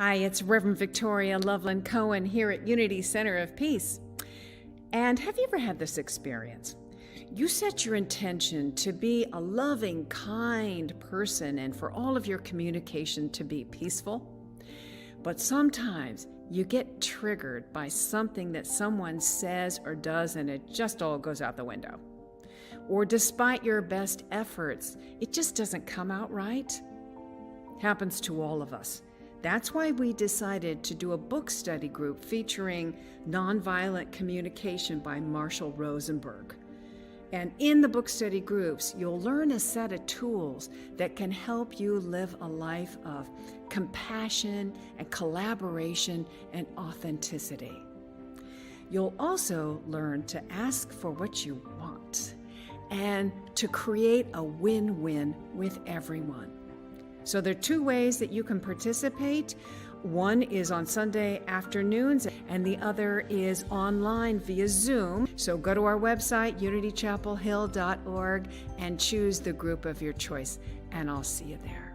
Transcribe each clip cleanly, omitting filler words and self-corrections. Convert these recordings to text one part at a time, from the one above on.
Hi, it's Reverend Victoria Loveland-Coen here at Unity Center of Peace. And have you ever had this experience? You set your intention to be a loving, kind person and for all of your communication to be peaceful. But sometimes you get triggered by something that someone says or does and it just all goes out the window. Or despite your best efforts, it just doesn't come out right. Happens to all of us. That's why we decided to do a book study group featuring NonViolent Communication by Marshall Rosenberg. And in the book study groups, you'll learn a set of tools that can help you live a life of compassion and collaboration and authenticity. You'll also learn to ask for what you want and to create a win-win with everyone. So there are two ways that you can participate. One is on Sunday afternoons, and the other is online via Zoom. So go to our website, unitychapelhill.org, and choose the group of your choice, and I'll see you there.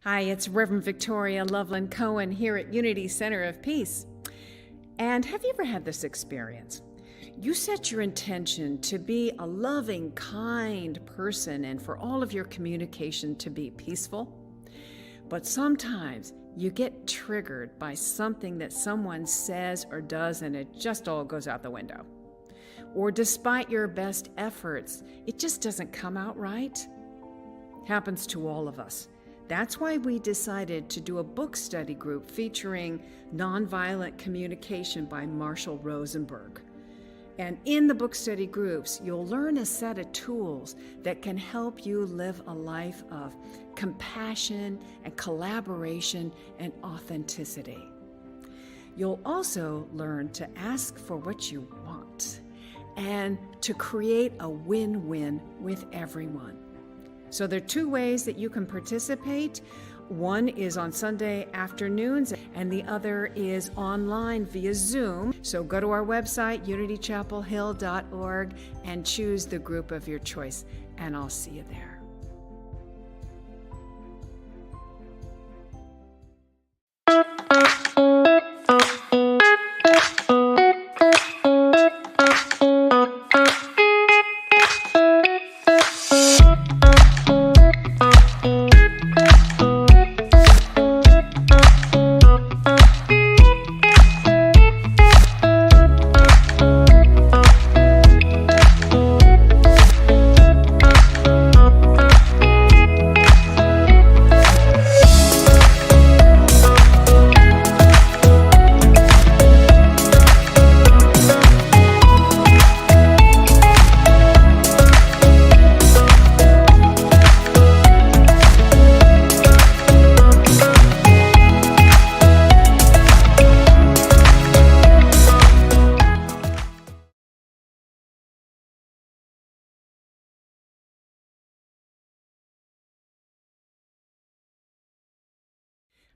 Hi, it's Reverend Victoria Loveland-Coen here at Unity Center of Peace. And have you ever had this experience? You set your intention to be a loving, kind person and for all of your communication to be peaceful. But sometimes you get triggered by something that someone says or does and it just all goes out the window. Or despite your best efforts, it just doesn't come out right. Happens to all of us. That's why we decided to do a book study group featuring NonViolent Communication by Marshall Rosenberg. And in the book study groups, you'll learn a set of tools that can help you live a life of compassion and collaboration and authenticity. You'll also learn to ask for what you want and to create a win-win with everyone. So there are two ways that you can participate. One is on Sunday afternoons, and the other is online via Zoom. So go to our website, unitychapelhill.org, and choose the group of your choice, and I'll see you there.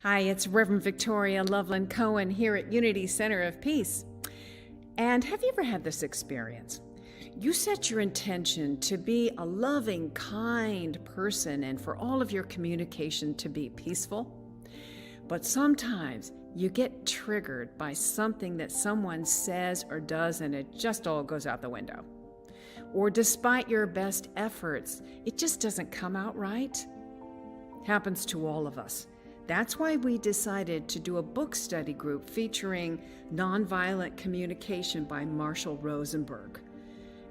Hi, it's Reverend Victoria Loveland-Coen here at Unity Center of Peace. And have you ever had this experience? You set your intention to be a loving, kind person and for all of your communication to be peaceful. But sometimes you get triggered by something that someone says or does and it just all goes out the window. Or despite your best efforts, it just doesn't come out right. Happens to all of us. That's why we decided to do a book study group featuring Nonviolent Communication by Marshall Rosenberg.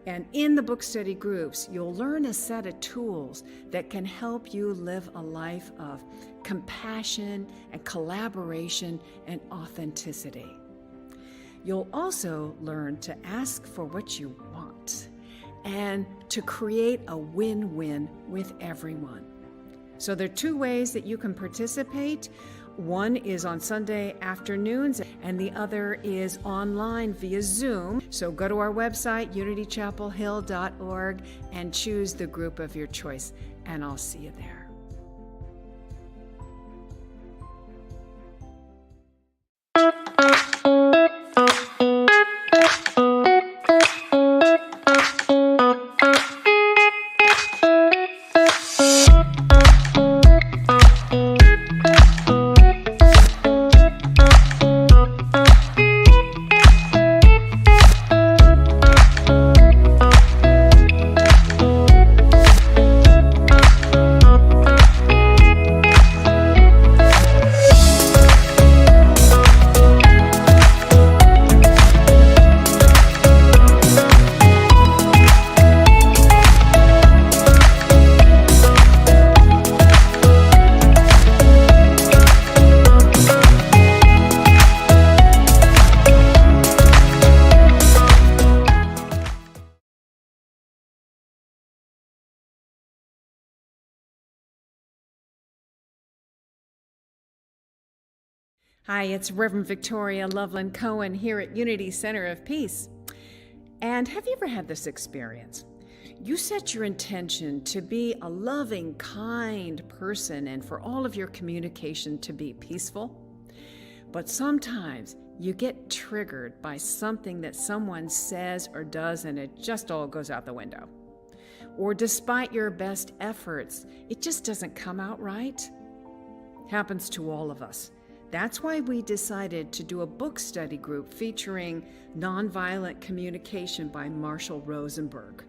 And in the book study groups, you'll learn a set of tools that can help you live a life of compassion and collaboration and authenticity. You'll also learn to ask for what you want and to create a win-win with everyone. So there are two ways that you can participate. One is on Sunday afternoons, and the other is online via Zoom. So go to our website, unitychapelhill.org, and choose the group of your choice, and I'll see you there. Hi, it's Reverend Victoria Loveland-Coen here at Unity Center of Peace. And have you ever had this experience? You set your intention to be a loving, kind person and for all of your communication to be peaceful. But sometimes you get triggered by something that someone says or does and it just all goes out the window. Or despite your best efforts, it just doesn't come out right. Happens to all of us. That's why we decided to do a book study group featuring Nonviolent Communication by Marshall Rosenberg.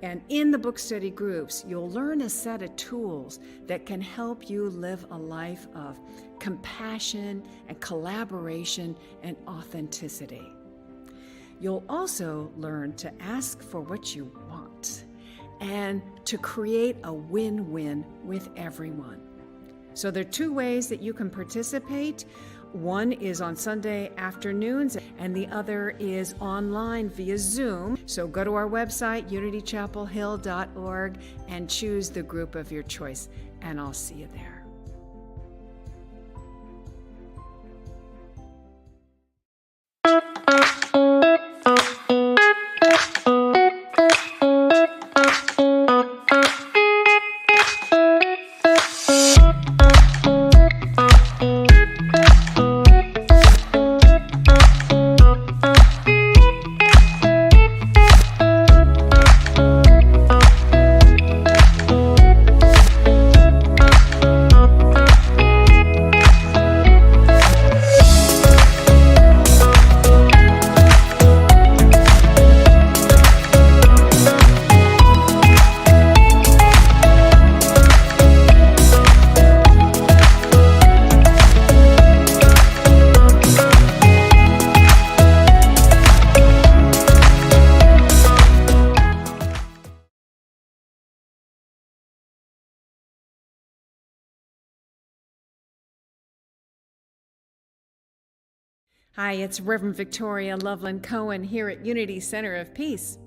And in the book study groups, you'll learn a set of tools that can help you live a life of compassion and collaboration and authenticity. You'll also learn to ask for what you want and to create a win-win with everyone. So there are two ways that you can participate. One is on Sunday afternoons, and the other is online via Zoom. So go to our website, unitychapelhill.org, and choose the group of your choice, and I'll see you there. Hi, it's Reverend Victoria Loveland-Coen here at Unity Center of Peace.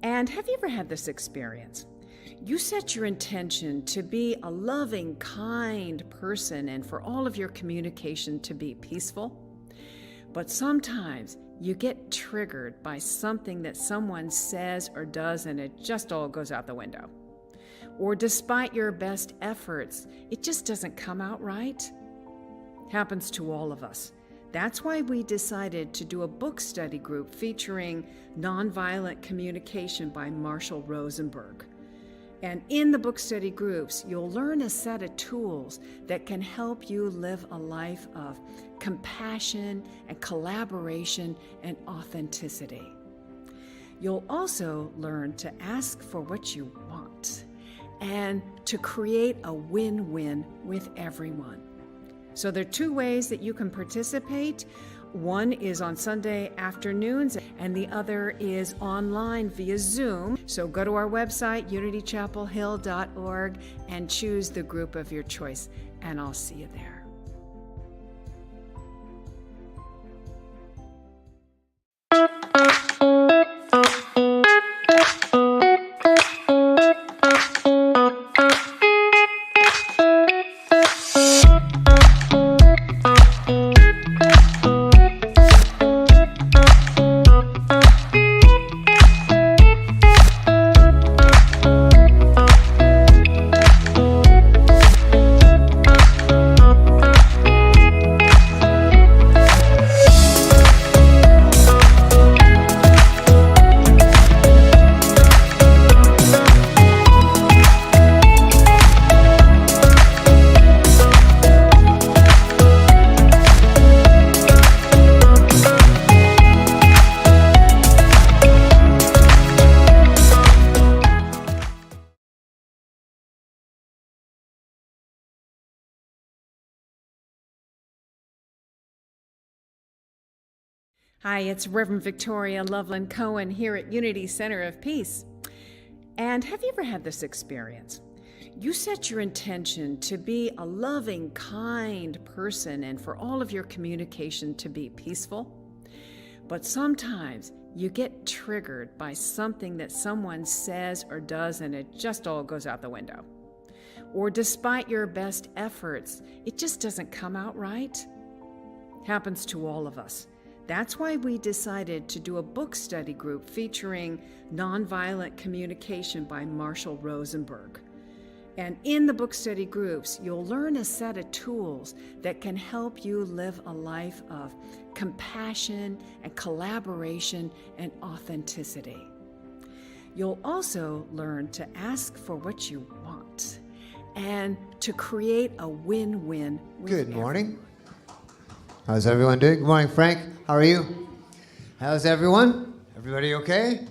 And have you ever had this experience? You set your intention to be a loving, kind person and for all of your communication to be peaceful. But sometimes you get triggered by something that someone says or does and it just all goes out the window. Or despite your best efforts, it just doesn't come out right. Happens to all of us. That's why we decided to do a book study group featuring Nonviolent Communication by Marshall Rosenberg. And in the book study groups, you'll learn a set of tools that can help you live a life of compassion and collaboration and authenticity. You'll also learn to ask for what you want and to create a win-win with everyone. So there are two ways that you can participate. One is on Sunday afternoons, and the other is online via Zoom. So go to our website, unitychapelhill.org, and choose the group of your choice, and I'll see you there. Hi, it's Reverend Victoria Loveland-Coen here at Unity Center of Peace. And have you ever had this experience? You set your intention to be a loving, kind person and for all of your communication to be peaceful. But sometimes you get triggered by something that someone says or does and it just all goes out the window. Or despite your best efforts, it just doesn't come out right. Happens to all of us. That's why we decided to do a book study group featuring NonViolent Communication by Marshall Rosenberg. And in the book study groups, you'll learn a set of tools that can help you live a life of compassion and collaboration and authenticity. You'll also learn to ask for what you want and to create a win-win with Good morning. How's everyone doing? Good morning, Frank. How are you? How's everyone? Everybody okay?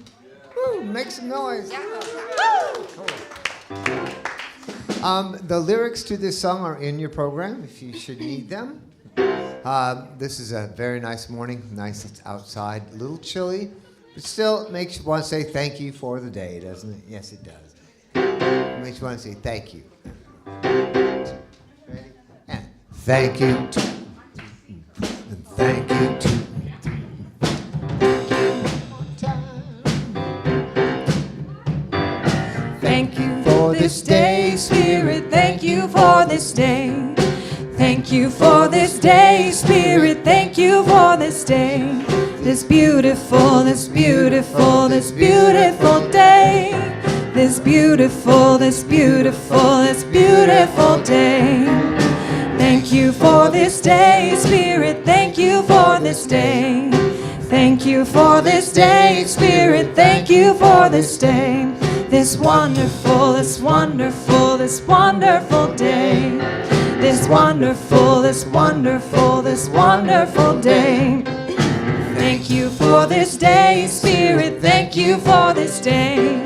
Woo, make some noise. Cool. The lyrics to this song are in your program if you should need them. This is a very nice morning. Nice, it's outside. A little chilly, but still makes you want to say thank you for the day, doesn't it? Yes, it does. It makes you want to say thank you. Ready? And thank you to thank you to Thank you for this day, Spirit. Thank you for this day. Thank you for this day, Spirit. Thank you for this day. This beautiful, this beautiful, this beautiful day. This beautiful, this beautiful, this beautiful day. Thank you for this day, Spirit. Thank you for this day. Thank you for this day, Spirit. Thank you for this day. This wonderful, this wonderful, this wonderful day. This wonderful, this wonderful, this wonderful day. Thank you for this day, Spirit. Thank you for this day.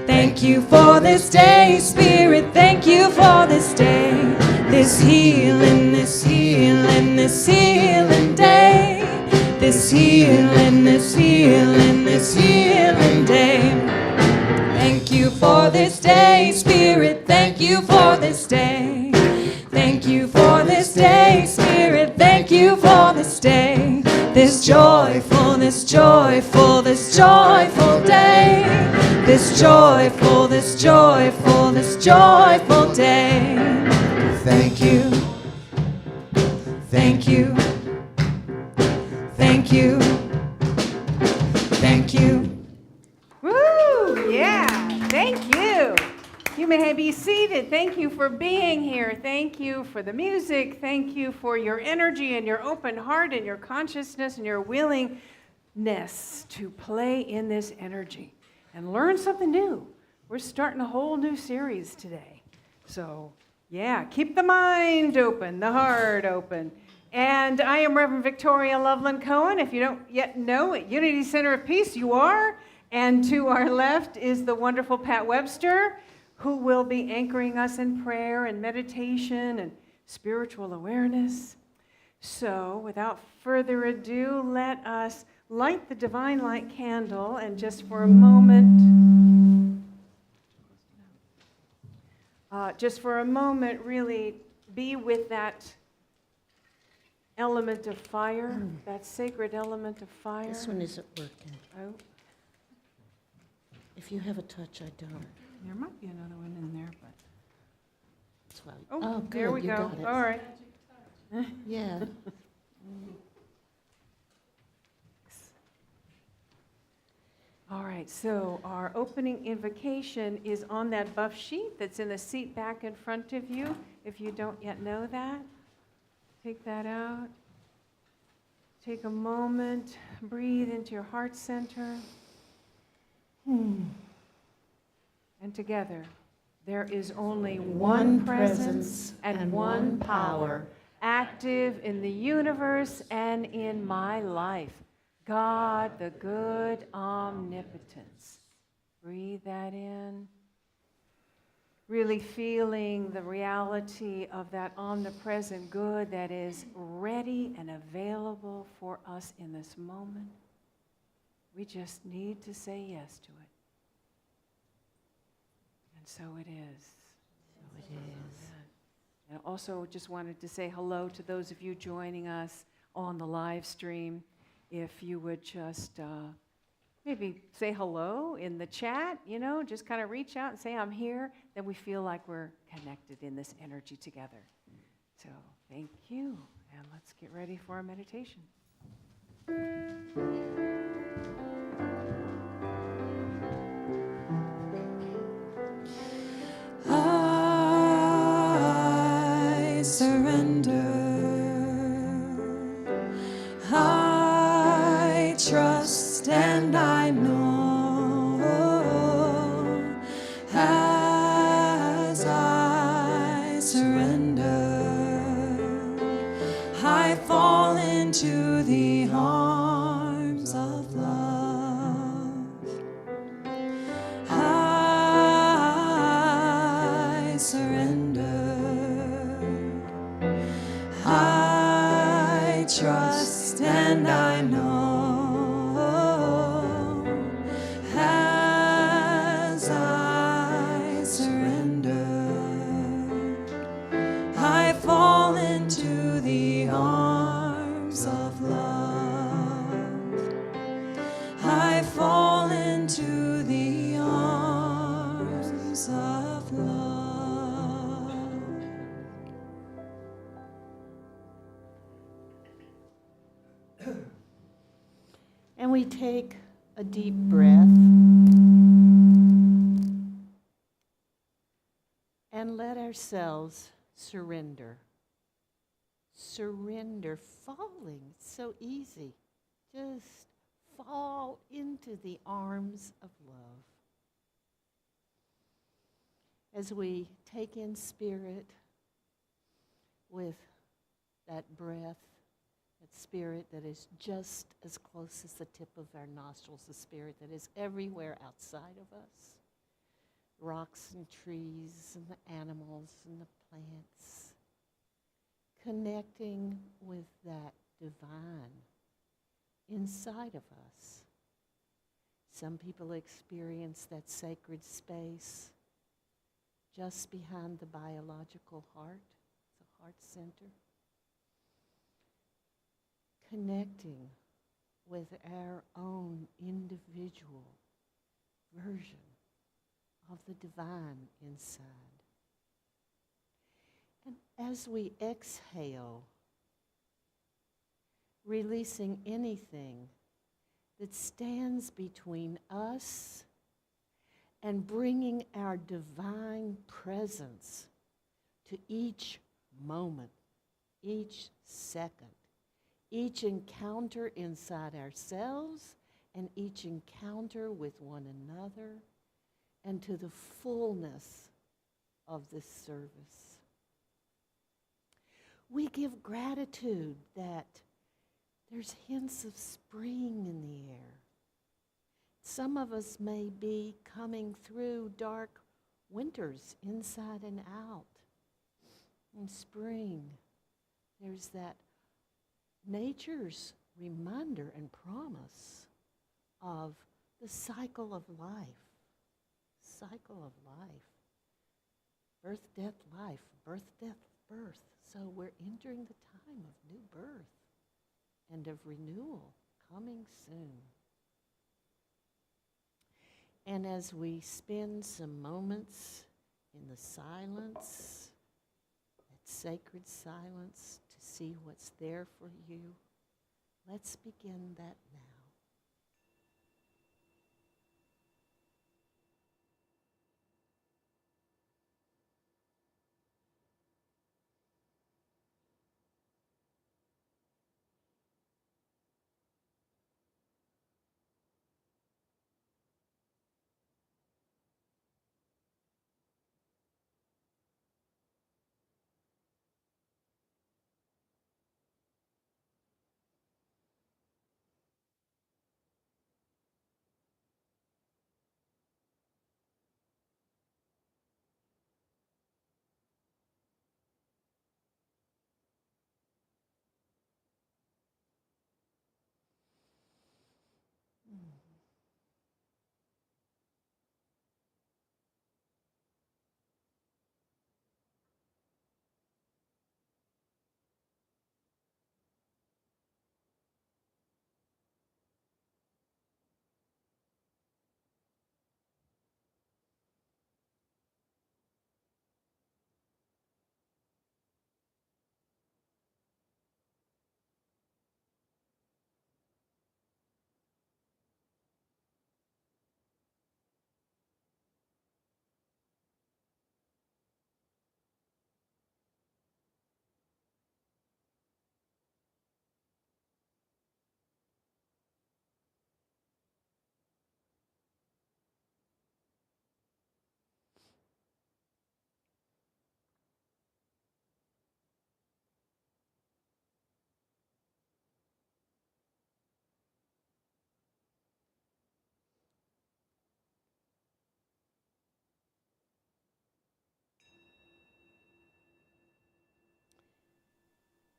Thank you for this day, Spirit. Thank you for this day. This healing, this healing, this healing day. This healing, this healing, this healing day. Thank you for this day, Spirit. Thank you for this day. Thank you for this day, Spirit. Thank you for this day. This joyful, this joyful, this joyful day. This joyful, this joyful, this joyful day. Thank you. Thank you. Thank you. Thank you. Woo! Yeah, thank you. You may be seated. Thank you for being here. Thank you for the music. Thank you for your energy and your open heart and your consciousness and your willingness to play in this energy and learn something new. We're starting a whole new series today. So, yeah, keep the mind open, the heart open. And I am Reverend Victoria Loveland-Coen. If you don't yet know, at Unity Center of Peace, you are. And to our left is the wonderful Pat Webster. who will be anchoring us in prayer and meditation and spiritual awareness. So, without further ado, let us light the Divine Light candle and just for a moment, really be with that element of fire, that sacred element of fire. This one isn't working. Oh, If you have a touch, I don't. there might be another one in there, but. That's why. Oh, good, there we you go. got it. All right. Yeah. All right, so our opening invocation is on that buff sheet that's in the seat back in front of you. If you don't yet know that, take that out. Take a moment, breathe into your heart center. And together, there is only one presence and one power, active in the universe and in my life. God, the good omnipotence. Breathe that in. Really feeling the reality of that omnipresent good that is ready and available for us in this moment. We just need to say yes to it. And so it is. So it is. And also just wanted to say hello to those of you joining us on the live stream. If you would just maybe say hello in the chat, just kind of reach out and say, I'm here, then we feel like we're connected in this energy together. So thank you, and let's get ready for our meditation. I surrender. I trust and I know as I surrender, I fall into the arms of love. I surrender. I trust and I know as I surrender, I fall into the arms of love. I fall into the arms of love. And we take a deep breath and let ourselves surrender. Surrender, falling, so easy. Just fall into the arms of love. As we take in spirit with that breath, that spirit that is just as close as the tip of our nostrils, the spirit that is everywhere outside of us. Rocks and trees and the animals and the plants. Connecting with that divine inside of us. Some people experience that sacred space just behind the biological heart, the heart center. Connecting with our own individual version of the divine inside. And as we exhale, releasing anything that stands between us and bringing our divine presence to each moment, each second, each encounter inside ourselves and each encounter with one another, and to the fullness of this service. We give gratitude that there's hints of spring in the air. Some of us may be coming through dark winters inside and out. In spring, there's that nature's reminder and promise of the cycle of life. Cycle of life. Birth, death, life. Birth, death, birth. So we're entering the time of new birth and of renewal coming soon. And as we spend some moments in the silence, that sacred silence, to see what's there for you, let's begin that now.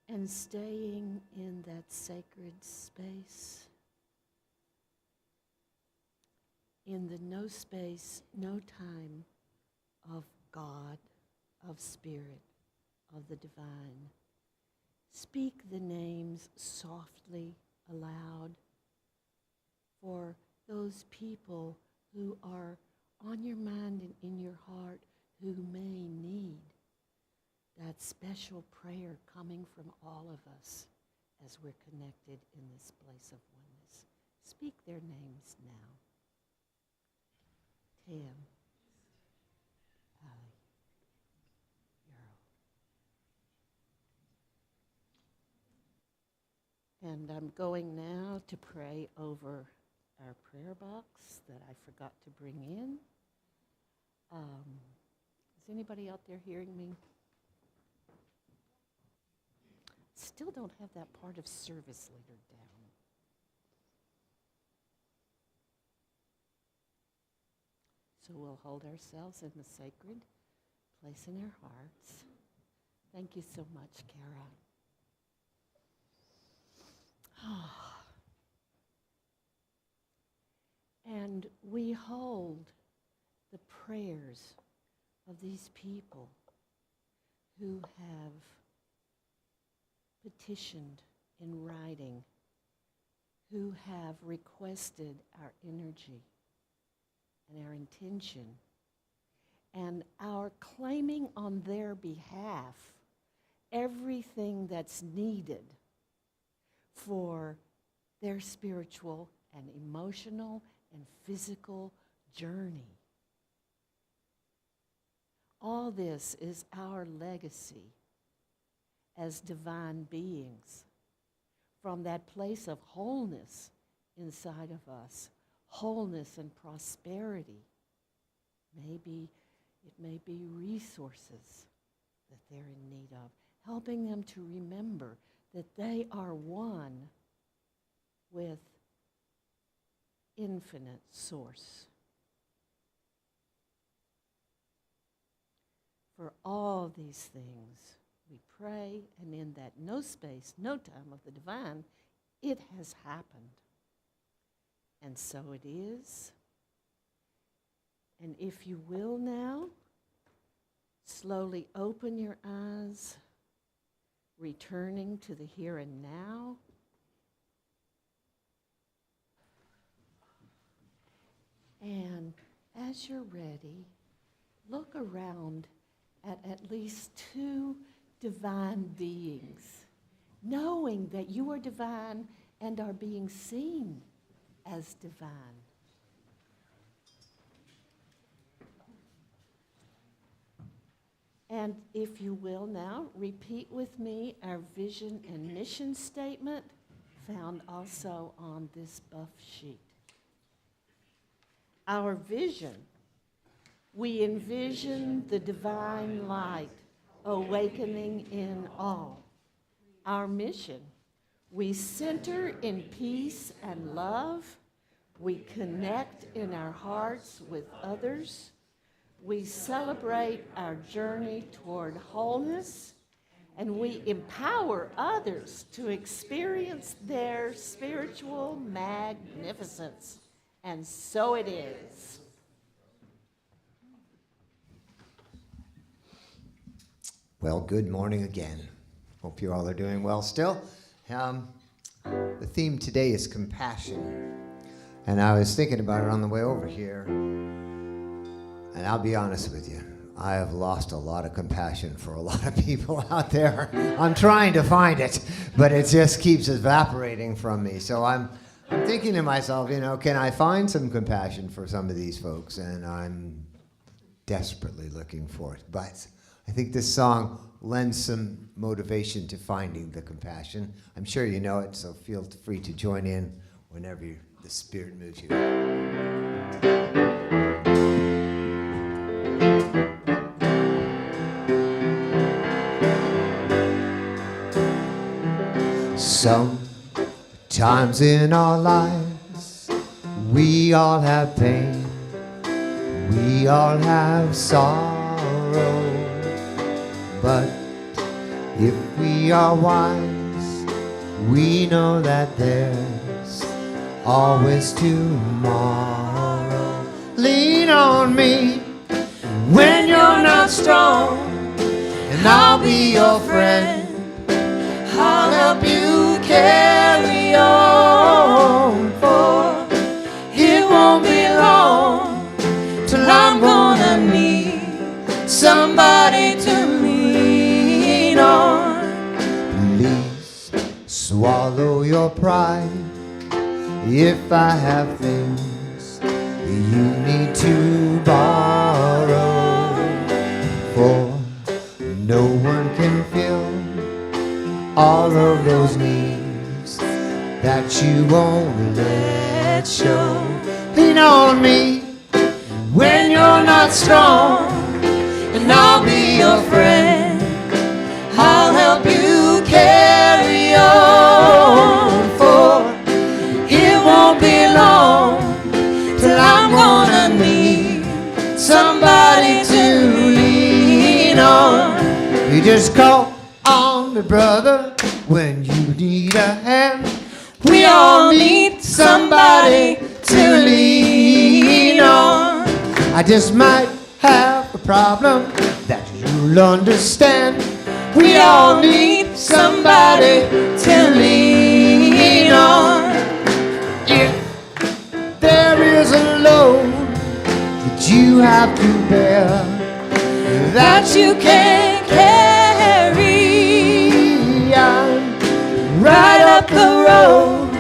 And staying in that sacred space, in the no space, no time of God, of Spirit, of the divine. Speak the names softly, aloud, for those people who are on your mind and in your heart who may need that special prayer coming from all of us as we're connected in this place of oneness. Speak their names now. Tam, Ali, Earl. And I'm going now to pray over our prayer box that I forgot to bring in. Is anybody out there hearing me? Still don't have that part of service leader down. So we'll hold ourselves in the sacred place in our hearts. Thank you so much, Kara. And we hold the prayers of these people who have petitioned in writing, who have requested our energy and our intention, and our claiming on their behalf everything that's needed for their spiritual and emotional and physical journey. All this is our legacy as divine beings from that place of wholeness inside of us, wholeness and prosperity. Maybe it may be resources that they're in need of, helping them to remember that they are one with infinite source. For all these things we pray, and in that no space, no time of the divine, it has happened. And so it is. And if you will now, slowly open your eyes, returning to the here and now. And as you're ready, look around at least two divine beings, knowing that you are divine and are being seen as divine. And if you will now, repeat with me our vision and mission statement, found also on this buff sheet. Our vision: we envision the divine light awakening in all. Our mission: we center in peace and love. We connect in our hearts with others. We celebrate our journey toward wholeness, and we empower others to experience their spiritual magnificence. And so it is. Well, good morning again. Hope you all are doing well still. The theme today is compassion. And I was thinking about it on the way over here. And I'll be honest with you, I have lost a lot of compassion for a lot of people out there. I'm trying to find it, but it just keeps evaporating from me. So I'm thinking to myself, can I find some compassion for some of these folks? And I'm desperately looking for it. But I think this song lends some motivation to finding the compassion. I'm sure you know it, so feel free to join in whenever the Spirit moves you. Sometimes in our lives, we all have pain, we all have sorrow, but if we are wise, we know that there's always tomorrow. Lean on me when you're not strong, and I'll be your friend. I'll help you carry on, for it won't be long till I'm gonna need somebody to lean on. Please swallow your pride if I have things you need to borrow, for no one can fill all of those needs that you won't let show. Lean on me when you're not strong, and I'll be your friend. I'll help you carry on, for it won't be long till I'm gonna need somebody to lean on. You just call on me, brother, when you need a hand. We all need somebody to lean on. I just might have a problem that you'll understand. We all need somebody to lean on. If there is a load that you have to bear, that you can't carry, right up the road,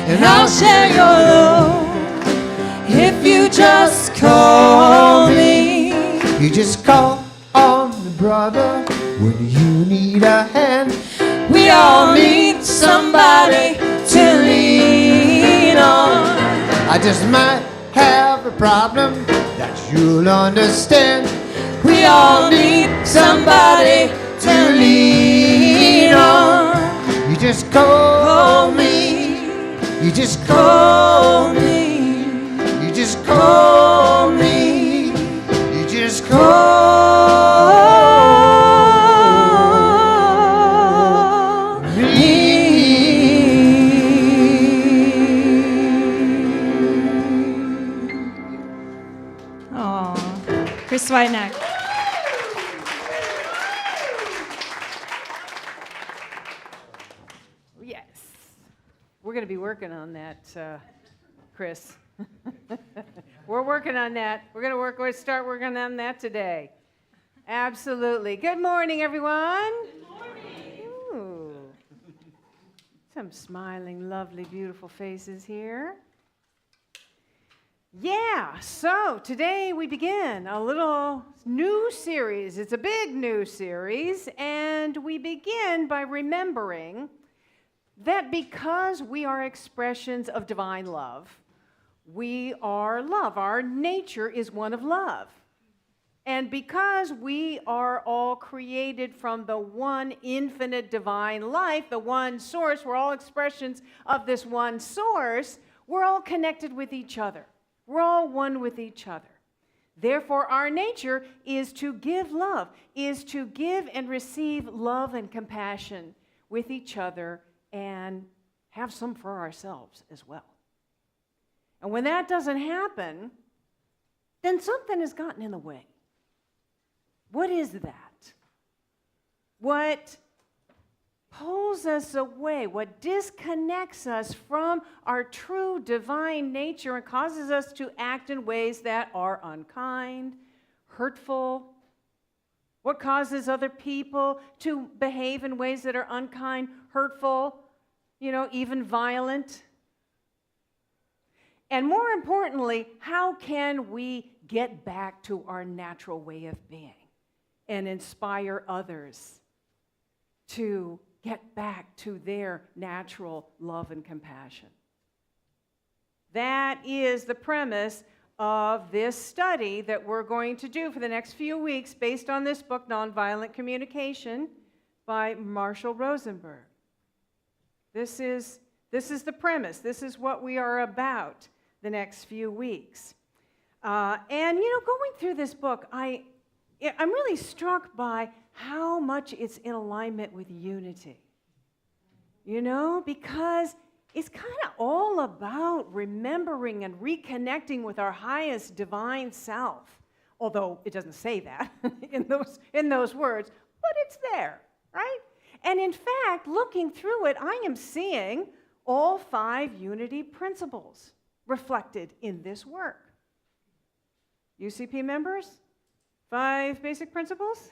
and I'll share your load if you just call me. You just call on the brother when you need a hand. We all need somebody to lean on. I just might have a problem that you'll understand. We all need somebody to lean on. You just call me. You just call me. You just call me. You just call We're going to be working on that, Chris. We're working on that. We're going to start working on that today. Absolutely. Good morning, everyone. Good morning. Ooh. Some smiling, lovely, beautiful faces here. Yeah, so today we begin a little new series. It's a big new series, and we begin by remembering that because we are expressions of divine love, we are love. Our nature is one of love. And because we are all created from the one infinite divine life, the one source, we're all expressions of this one source, we're all connected with each other. We're all one with each other. Therefore, our nature is to give love, is to give and receive love and compassion with each other and have some for ourselves as well. And when that doesn't happen, then something has gotten in the way. What is that? What pulls us away, what disconnects us from our true divine nature and causes us to act in ways that are unkind, hurtful? What causes other people to behave in ways that are unkind, hurtful, even violent? And more importantly, how can we get back to our natural way of being and inspire others to get back to their natural love and compassion? That is the premise of this study that we're going to do for the next few weeks based on this book, NonViolent Communication, by Marshall Rosenberg. This is the premise. This is what we are about the next few weeks. And going through this book, I'm really struck by how much it's in alignment with unity. Because it's kind of all about remembering and reconnecting with our highest divine self. Although it doesn't say that in those words, but it's there, right? And in fact, looking through it, I am seeing all 5 unity principles reflected in this work. UCP members, 5 basic principles.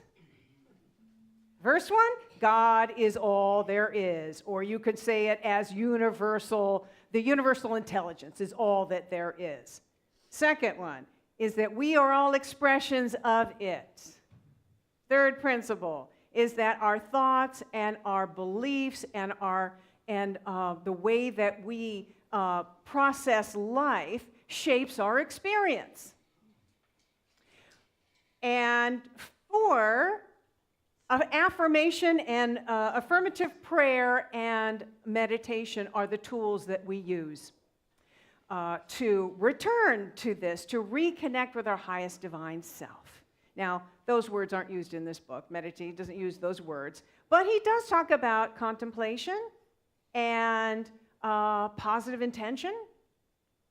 Verse 1, God is all there is. Or you could say it as universal, the universal intelligence is all that there is. Second one is that we are all expressions of it. Third principle is that our thoughts and our beliefs and the way that we process life shapes our experience. And 4, affirmation and affirmative prayer and meditation are the tools that we use to return to this, to reconnect with our highest divine self. Now, those words aren't used in this book. Meditate doesn't use those words. But he does talk about contemplation and positive intention,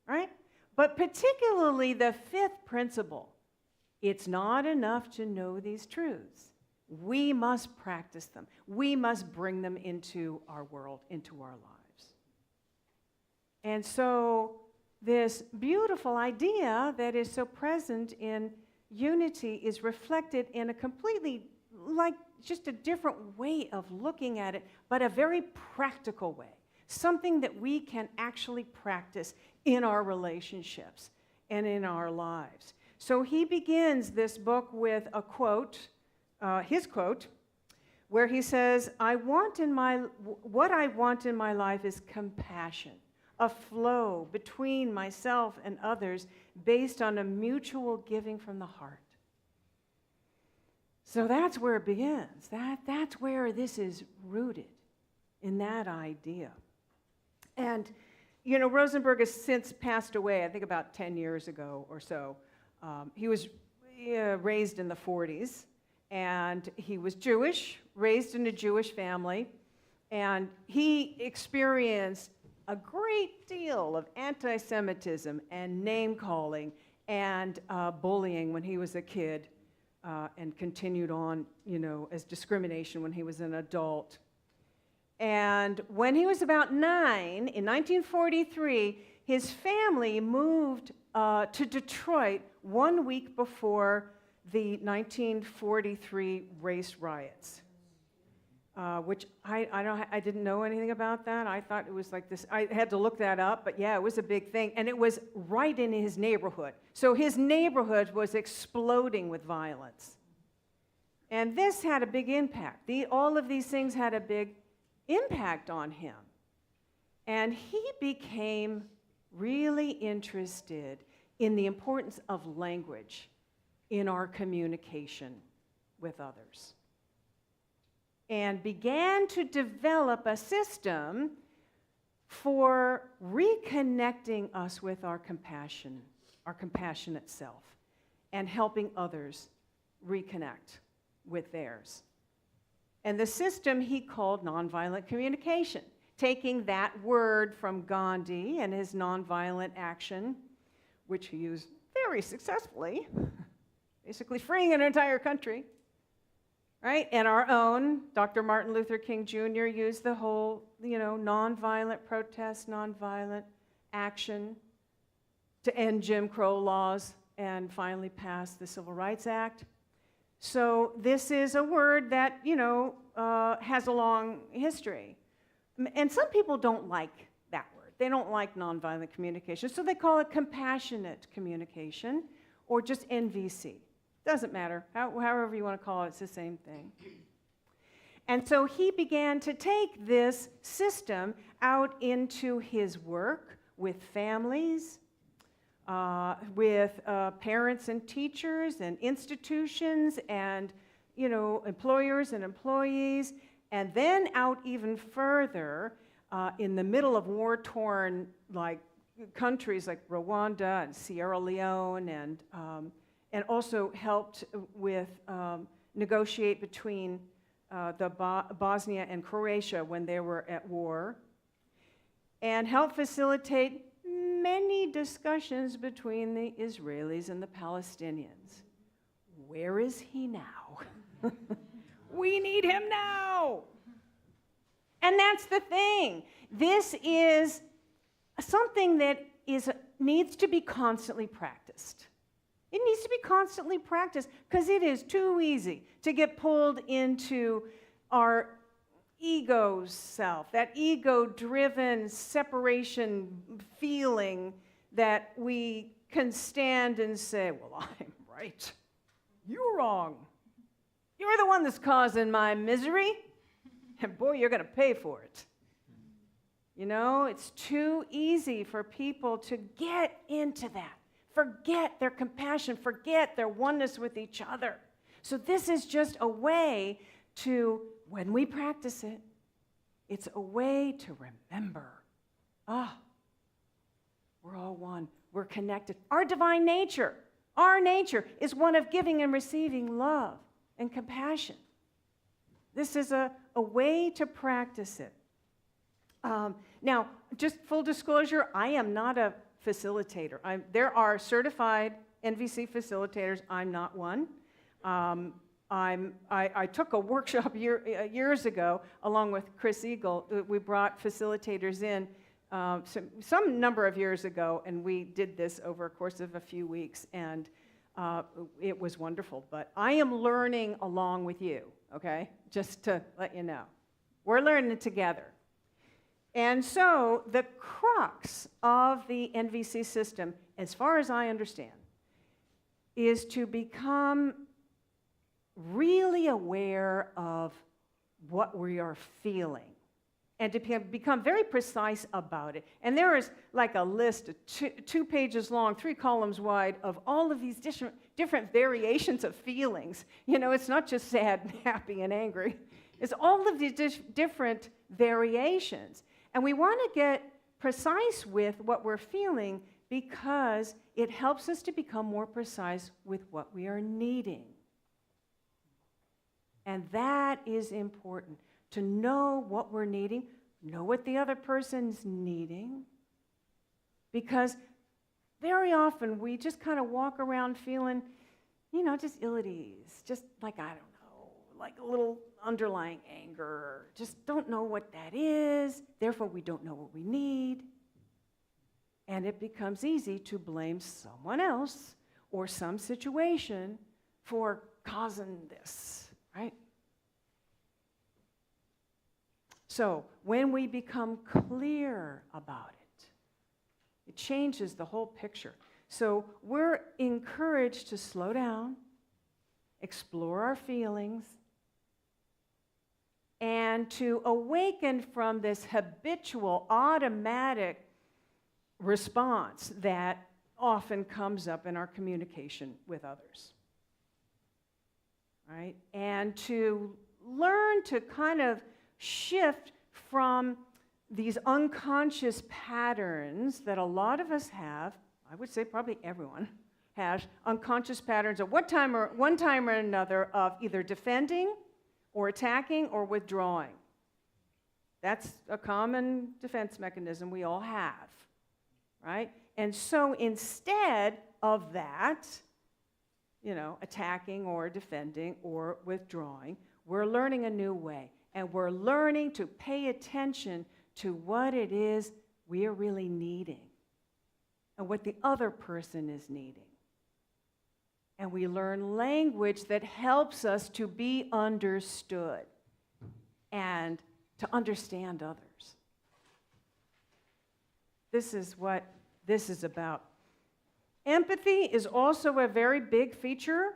right? But particularly the 5th principle, it's not enough to know these truths. We must practice them. We must bring them into our world, into our lives. And so this beautiful idea that is so present in unity is reflected in a completely, just a different way of looking at it, but a very practical way. Something that we can actually practice in our relationships and in our lives. So he begins this book with a quote, his quote, where he says, what I want in my life is compassion, a flow between myself and others based on a mutual giving from the heart. So that's where it begins. That's where this is rooted, in that idea. And, Rosenberg has since passed away, I think about 10 years ago or so. He was raised in the 40s, and he was Jewish, raised in a Jewish family, and he experienced a great deal of anti-Semitism and name-calling and bullying when he was a kid, and continued on, as discrimination when he was an adult. And when he was about 9, in 1943, his family moved to Detroit 1 week before the 1943 race riots, which I didn't know anything about that. I thought it was like this. I had to look that up, but yeah, it was a big thing. And it was right in his neighborhood. So his neighborhood was exploding with violence. And this had a big impact. All of these things had a big impact on him. And he became really interested in the importance of language in our communication with others, and began to develop a system for reconnecting us with our compassion, our compassionate self, and helping others reconnect with theirs. And the system he called nonviolent communication, taking that word from Gandhi and his nonviolent action, which he used very successfully, basically freeing an entire country, right? And our own, Dr. Martin Luther King Jr. used the whole, nonviolent protest, nonviolent action to end Jim Crow laws and finally pass the Civil Rights Act. So this is a word that, has a long history. And some people don't like that word. They don't like nonviolent communication, so they call it compassionate communication or just NVC. Doesn't matter. However you want to call it, it's the same thing. And so he began to take this system out into his work with families, with parents and teachers and institutions and, employers and employees, and then out even further in the middle of war-torn countries like Rwanda and Sierra Leone, and also helped with negotiate between Bosnia and Croatia when they were at war, and helped facilitate many discussions between the Israelis and the Palestinians. Where is he now? We need him now. And that's the thing. This is something that needs to be constantly practiced. It needs to be constantly practiced because it is too easy to get pulled into our ego self, that ego-driven separation feeling that we can stand and say, well, I'm right. You're wrong. You're the one that's causing my misery, and boy, you're going to pay for it. It's too easy for people to get into that. Forget their compassion, forget their oneness with each other. So this is just a way to, when we practice it, it's a way to remember, we're all one, we're connected. Our divine nature, our nature is one of giving and receiving love and compassion. This is a way to practice it. Now, just full disclosure, I am not a facilitator. There are certified NVC facilitators. I'm not one. I took a workshop years ago along with Chris Eagle. We brought facilitators in some number of years ago, and we did this over a course of a few weeks, and it was wonderful. But I am learning along with you, okay? Just to let you know. We're learning together. And so the crux of the NVC system, as far as I understand, is to become really aware of what we are feeling and to become very precise about it. And there is like a list, two pages long, 3 columns wide, of all of these different variations of feelings. It's not just sad and happy and angry. It's all of these different variations. And we want to get precise with what we're feeling because it helps us to become more precise with what we are needing. And that is important, to know what we're needing, know what the other person's needing, because very often we just kind of walk around feeling, just ill at ease, just like, I don't know, like a little underlying anger, or just don't know what that is, therefore we don't know what we need. And it becomes easy to blame someone else or some situation for causing this, right? So when we become clear about it, it changes the whole picture. So we're encouraged to slow down, explore our feelings, and to awaken from this habitual, automatic response that often comes up in our communication with others, right? And to learn to kind of shift from these unconscious patterns that a lot of us have. I would say probably everyone has unconscious patterns of one time or another of either defending or attacking or withdrawing. That's a common defense mechanism we all have, right? And so instead of that, attacking or defending or withdrawing, we're learning a new way. And we're learning to pay attention to what it is we are really needing and what the other person is needing. And we learn language that helps us to be understood and to understand others. This is what this is about. Empathy is also a very big feature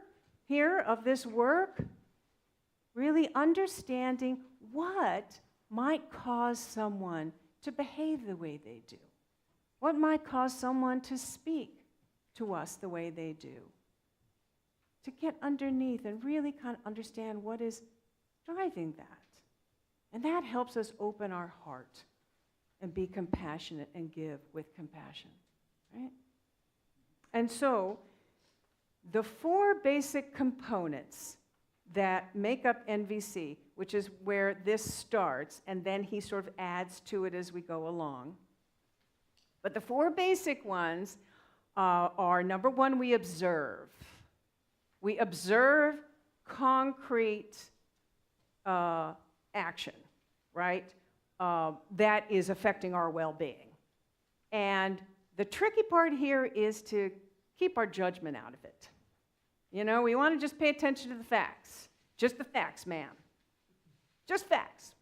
here of this work. Really understanding what might cause someone to behave the way they do. What might cause someone to speak to us the way they do. To get underneath and really kind of understand what is driving that. And that helps us open our heart and be compassionate and give with compassion, right? And so, the 4 basic components that make up NVC, which is where this starts, and then he sort of adds to it as we go along. But the 4 basic ones are, number 1, we observe. We observe concrete action, right? That is affecting our well-being. And the tricky part here is to keep our judgment out of it. We want to just pay attention to the facts. Just the facts, ma'am. Just facts.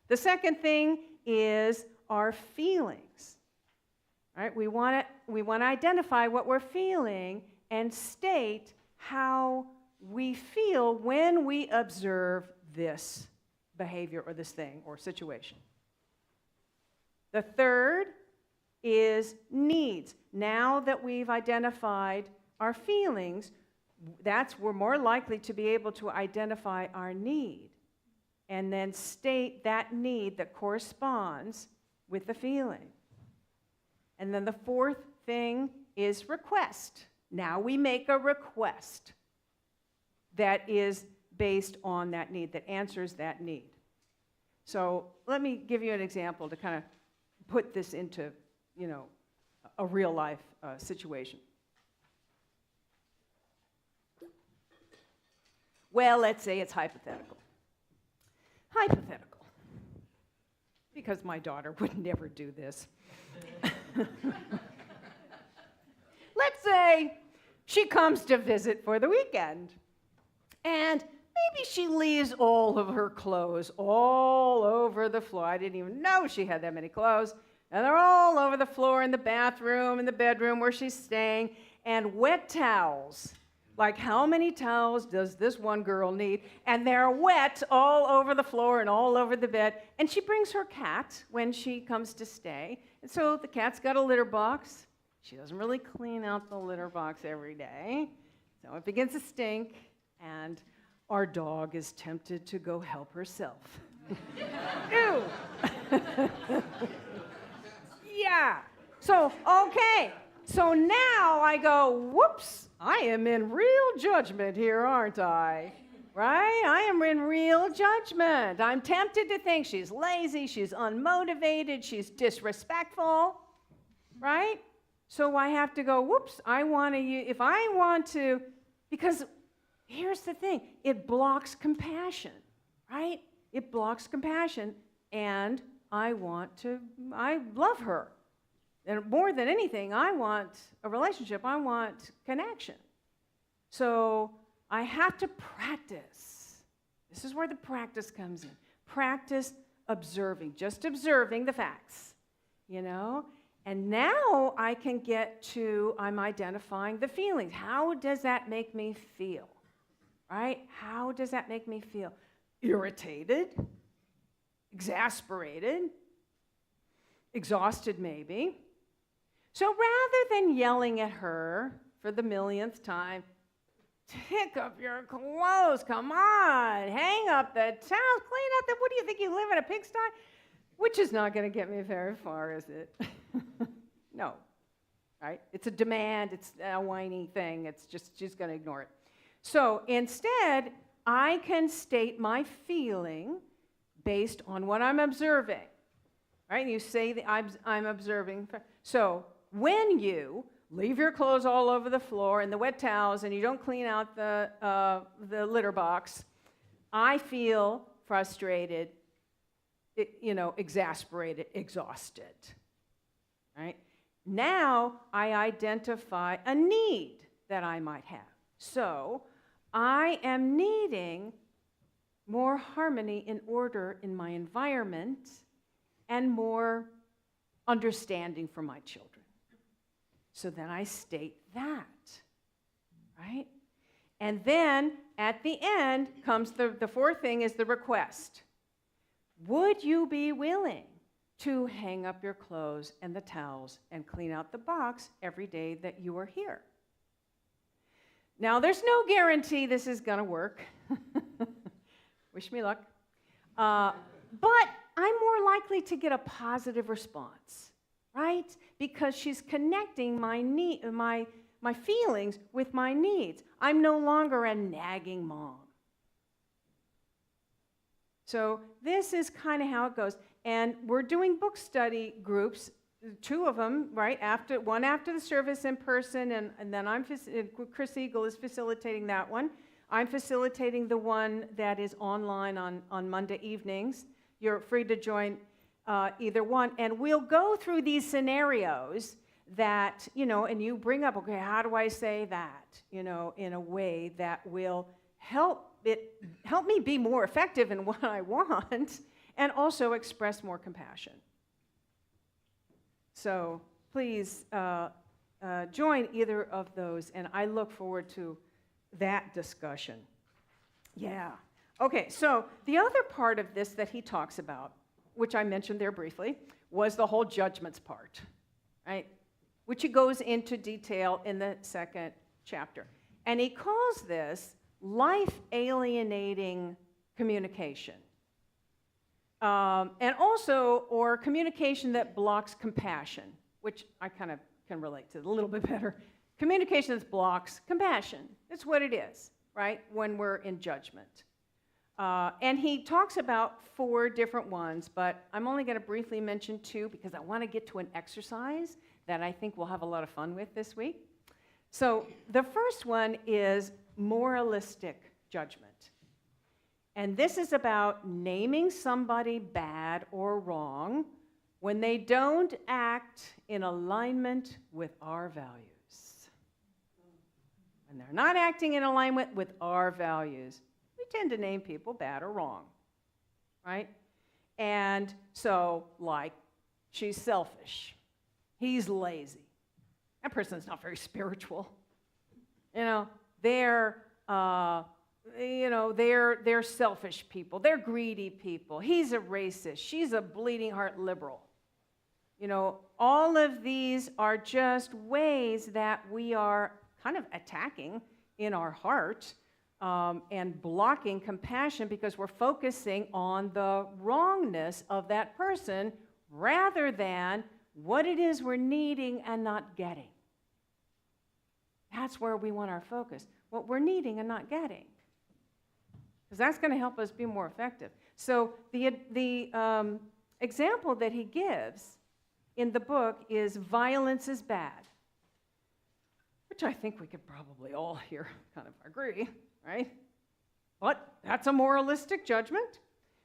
The second thing is our feelings. All right? We want to identify what we're feeling and state how we feel when we observe this behavior or this thing or situation. The third is needs. Now that we've identified our feelings, we're more likely to be able to identify our need and then state that need that corresponds with the feeling. And then the fourth thing is request. Now we make a request that is based on that need, that answers that need. So let me give you an example to kind of put this into, a real life situation. Well, let's say it's hypothetical. Hypothetical. Because my daughter would never do this. Let's say she comes to visit for the weekend. And maybe she leaves all of her clothes all over the floor. I didn't even know she had that many clothes. And they're all over the floor in the bathroom, in the bedroom where she's staying. And wet towels. Like, how many towels does this one girl need? And they're wet all over the floor and all over the bed. And she brings her cat when she comes to stay. And so the cat's got a litter box. She doesn't really clean out the litter box every day. So it begins to stink. And our dog is tempted to go help herself. Ew! Yeah. So, okay. So now I go, whoops, I am in real judgment here, aren't I? Right? I am in real judgment. I'm tempted to think she's lazy, she's unmotivated, she's disrespectful, right? So I have to go, whoops, if I want to, because here's the thing, it blocks compassion, right? It blocks compassion, and I love her. And more than anything, I want a relationship, I want connection. So I have to practice. This is where the practice comes in. Practice observing, just observing the facts, you know? And now I can get to, I'm identifying the feelings. How does that make me feel, right? How does that make me feel? Irritated, exasperated, exhausted maybe. So rather than yelling at her for the millionth time, pick up your clothes, come on, hang up the towels, clean up the, what do you think, you live in a pigsty? Which is not going to get me very far, is it? No, right? It's a demand, it's a whiny thing, it's just, she's going to ignore it. So instead, I can state my feeling based on what I'm observing, right? You say that I'm observing. So when you leave your clothes all over the floor and the wet towels and you don't clean out the litter box, I feel frustrated, exasperated, exhausted, right? Now I identify a need that I might have. So I am needing more harmony and order in my environment and more understanding for my children. So then I state that, right? And then at the end comes the fourth thing is the request. Would you be willing to hang up your clothes and the towels and clean out the box every day that you are here? Now, there's no guarantee this is going to work. Wish me luck. But I'm more likely to get a positive response, right? Because she's connecting my feelings with my needs. I'm no longer a nagging mom. So this is kind of how it goes. And we're doing book study groups, 2 of them, right? One after the service in person, and then Chris Eagle is facilitating that one. I'm facilitating the one that is online on Monday evenings. You're free to join either one. And we'll go through these scenarios that, and you bring up, okay, how do I say that, in a way that will help me be more effective in what I want and also express more compassion. So please join either of those, and I look forward to that discussion. Yeah. Okay, so the other part of this that he talks about, which I mentioned there briefly, was the whole judgments part, right? Which he goes into detail in the 2nd chapter. And he calls this life-alienating communication. And also, or communication that blocks compassion, which I kind of can relate to a little bit better. Communication that blocks compassion. That's what it is, right? When we're in judgment. And he talks about 4 different ones, but I'm only going to briefly mention 2 because I want to get to an exercise that I think we'll have a lot of fun with this week. So the first one is moralistic judgment. And this is about naming somebody bad or wrong when they don't act in alignment with our values. When they're not acting in alignment with our values, we tend to name people bad or wrong, right? And so, like, she's selfish. He's lazy. That person's not very spiritual. They're selfish people. They're greedy people. He's a racist. She's a bleeding heart liberal. All of these are just ways that we are kind of attacking in our heart and blocking compassion because we're focusing on the wrongness of that person rather than what it is we're needing and not getting. That's where we want our focus, what we're needing and not getting. Because that's going to help us be more effective. So the example that he gives in the book is violence is bad, which I think we could probably all here kind of agree, right? But that's a moralistic judgment.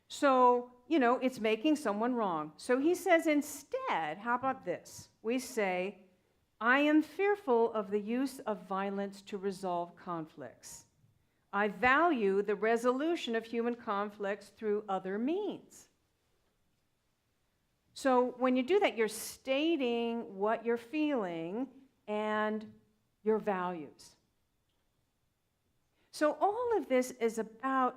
So, it's making someone wrong. So he says instead, how about this? We say, I am fearful of the use of violence to resolve conflicts. I value the resolution of human conflicts through other means. So when you do that, you're stating what you're feeling and your values. So all of this is about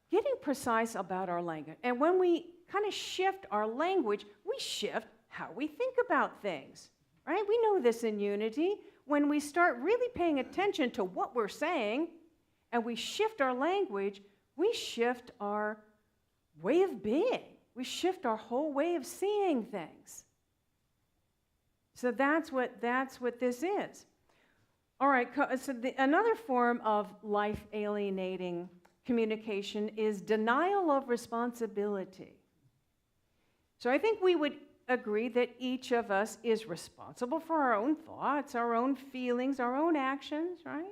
getting precise about our language. And when we kind of shift our language, we shift how we think about things, right? We know this in Unity. When we start really paying attention to what we're saying and we shift our language, we shift our way of being. We shift our whole way of seeing things. So that's what this is. All right, so another form of life alienating communication is denial of responsibility. So I think we would agree that each of us is responsible for our own thoughts, our own feelings, our own actions, right?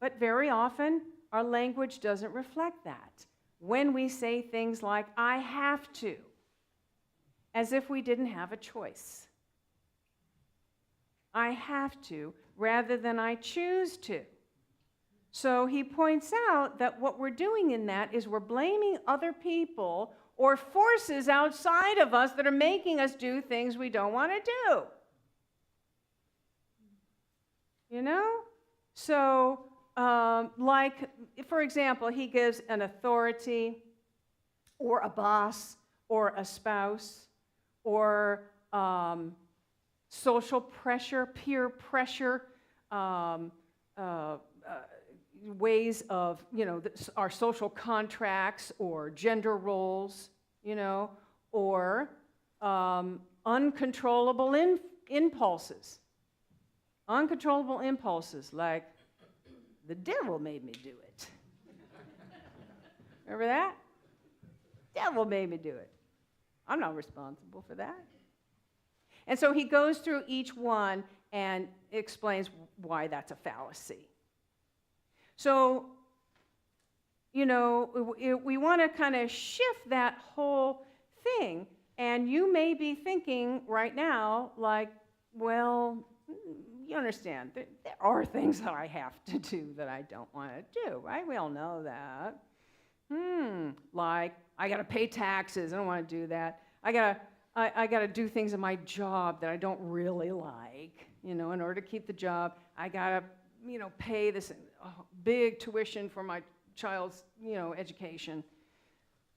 But very often, our language doesn't reflect that. When we say things like, I have to, as if we didn't have a choice. I have to, rather than I choose to. So he points out that what we're doing in that is we're blaming other people or forces outside of us that are making us do things we don't want to do. So, like, for example, he gives an authority or a boss or a spouse or social pressure, peer pressure, ways of, our social contracts or gender roles, or uncontrollable impulses. Uncontrollable impulses, like, the devil made me do it. Remember that? Devil made me do it. I'm not responsible for that. And so he goes through each one and explains why that's a fallacy. So, we want to kind of shift that whole thing. And you may be thinking right now, like, well, you understand, there are things that I have to do that I don't want to do, right? We all know that. Like, I got to pay taxes. I don't want to do that. I got to do things in my job that I don't really like. In order to keep the job, I got to, pay this big tuition for my child's, education.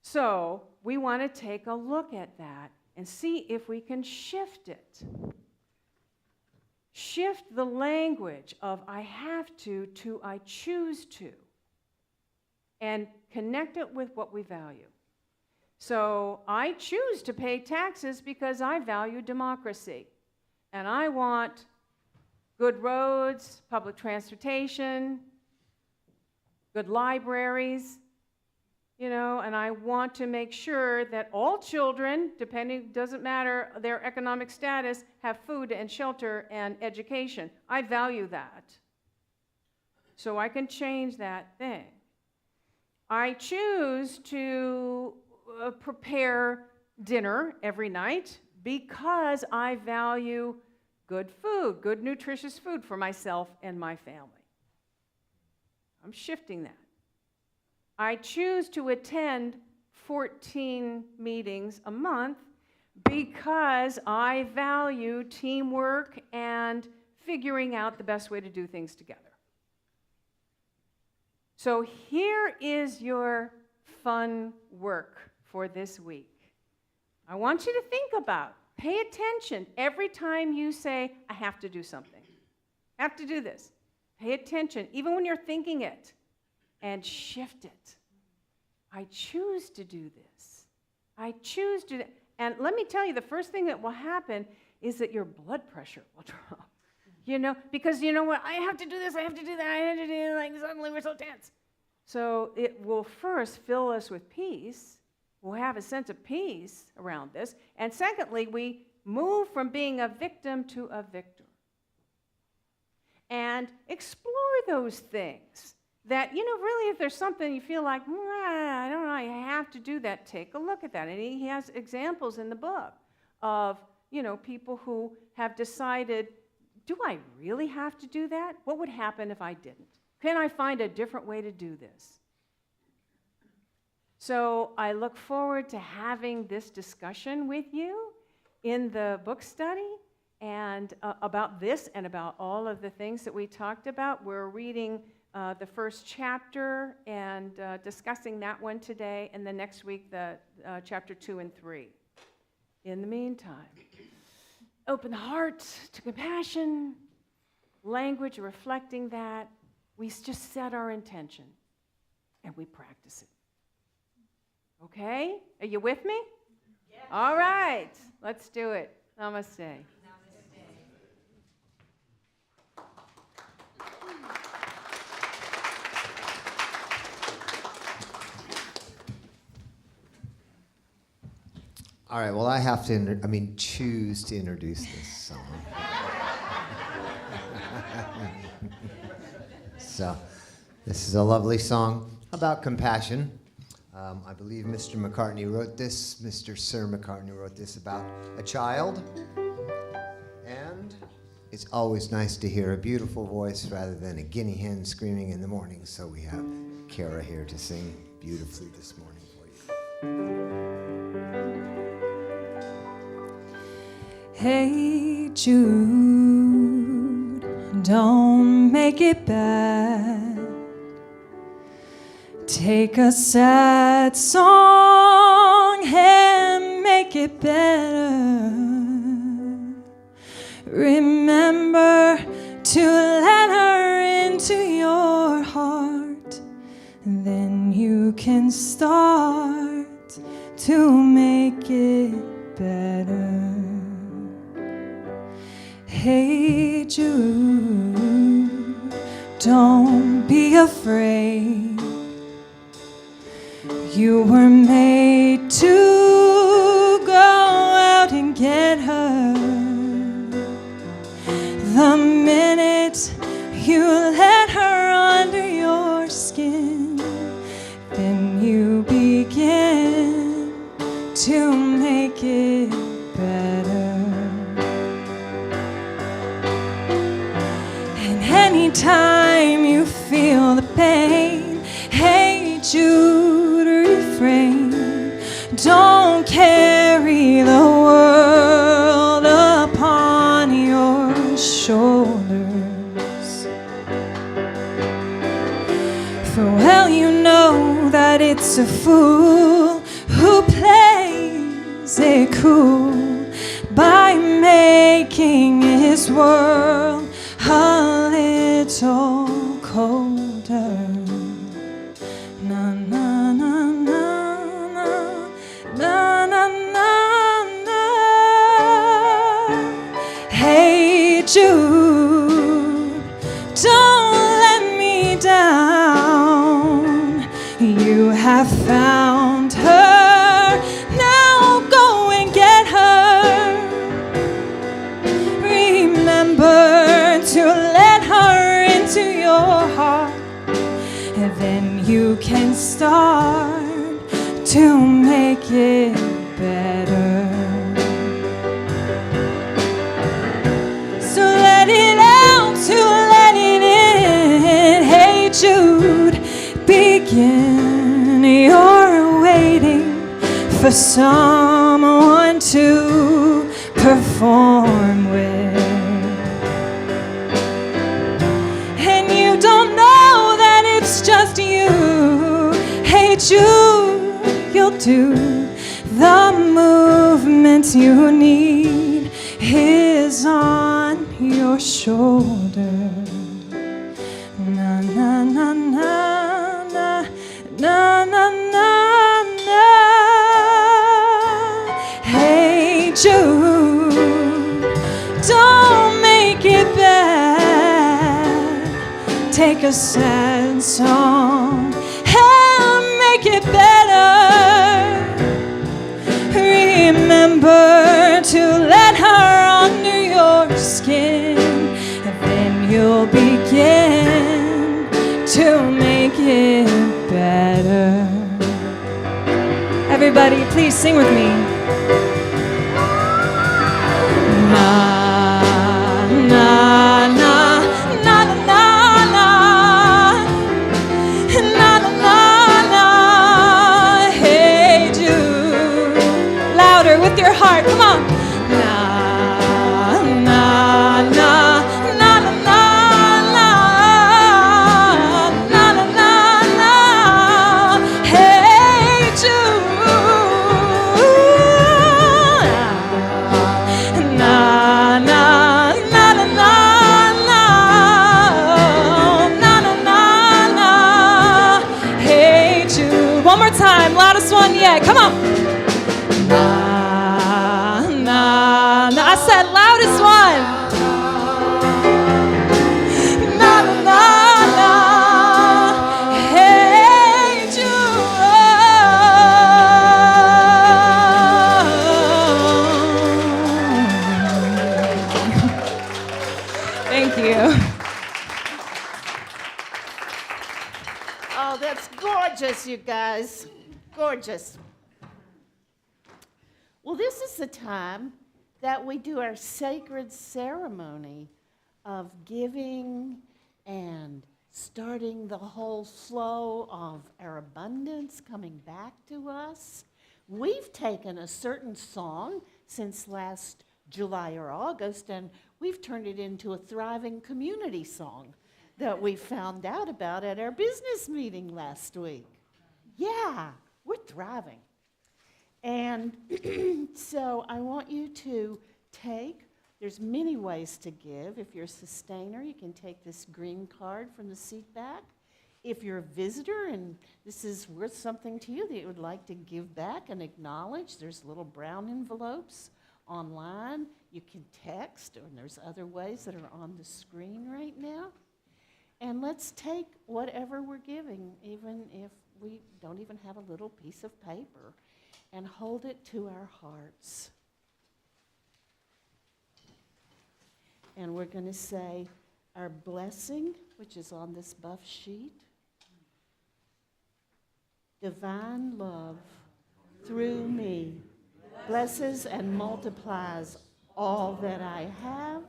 So we want to take a look at that and see if we can shift it. Shift the language of I have to I choose to, and connect it with what we value. So I choose to pay taxes because I value democracy, and I want good roads, public transportation, good libraries, and I want to make sure that all children, doesn't matter their economic status, have food and shelter and education. I value that. So I can change that thing. I choose to prepare dinner every night because I value good food, good nutritious food for myself and my family. I'm shifting that. I choose to attend 14 meetings a month because I value teamwork and figuring out the best way to do things together. So here is your fun work for this week. I want you to think about, pay attention every time you say, I have to do something. I have to do this. Pay attention, even when you're thinking it, and shift it. I choose to do this. I choose to, and let me tell you, the first thing that will happen is that your blood pressure will drop. Because you know what, I have to do this, I have to do that, I have to do, like, suddenly we're so tense. So it will first fill us with peace. We'll have a sense of peace around this. And secondly, we move from being a victim to a victor. And explore those things. that, really if there's something you feel like, I don't know, I have to do that, take a look at that. And he has examples in the book of, people who have decided, do I really have to do that? What would happen if I didn't? Can I find a different way to do this? So I look forward to having this discussion with you in the book study and about this and about all of the things that we talked about. We're reading the first chapter and discussing that one today, and then next week the chapter 2 and 3. In the meantime, open the heart to compassion, language reflecting that. We just set our intention and we practice it. Okay? Are you with me? Yes. All right. Let's do it. Namaste. All right, well, I have to, choose to introduce this song. So, this is a lovely song about compassion. I believe Mr. McCartney wrote this, Mr. Sir McCartney wrote this about a child. And it's always nice to hear a beautiful voice rather than a guinea hen screaming in the morning. So we have Kara here to sing beautifully this morning for you. Hey Jude, don't make it bad. Take a sad song and make it better. Remember to let her into your heart, then you can start to make it better. Hey Jude, don't be afraid. You were made to go out and get her. The minute you let her under your skin, then you begin to make it better. Anytime you feel the pain, hey Jude, refrain. Don't carry the world upon your shoulders. For well you know that it's a fool who plays it cool by making his world a little colder. Na na na na na na na na na. Hey Jude, don't let me down. You have found her, now go and get her. Remember to let her into your heart, and then you can start to make it better. So let it out to let it in. Hey Jude, begin. You're waiting for someone to perform with. And you don't know that it's just you. Hey Jude, you'll do the movement you need is on your shoulder. Na na na na na na na na na. Hey Jude, don't make it bad. Take a sad song and make it better. Remember to let her under your skin, and then you'll begin to make everybody. Please sing with me. Na, na, na, na, na, na, na. Na, na, na, na. Hey, Jude. Louder with your heart. Come on. Na, na, na, na, na, na, na, na, na, na. Hey, Jude. Na, na, na, na, na, na, na, na, na. Hey, Jude. One more time, loudest one yet. Come on. Na, na, na. I said loudest one. Na, na, na, na. Hey, Jude. Thank you. Oh, that's gorgeous, you guys. Gorgeous. Well, this is the time that we do our sacred ceremony of giving and starting the whole flow of our abundance coming back to us. We've taken a certain song since last July or August, and we've turned it into a thriving community song that we found out about at our business meeting last week. Yeah, we're thriving. And so I want you to take, there's many ways to give. If you're a sustainer, you can take this green card from the seat back. If you're a visitor and this is worth something to you that you would like to give back and acknowledge, there's little brown envelopes online. You can text, and there's other ways that are on the screen right now. And let's take whatever we're giving, even if we don't even have a little piece of paper, and hold it to our hearts. And we're going to say our blessing, which is on this buff sheet. Divine love through me blesses and multiplies all that I have,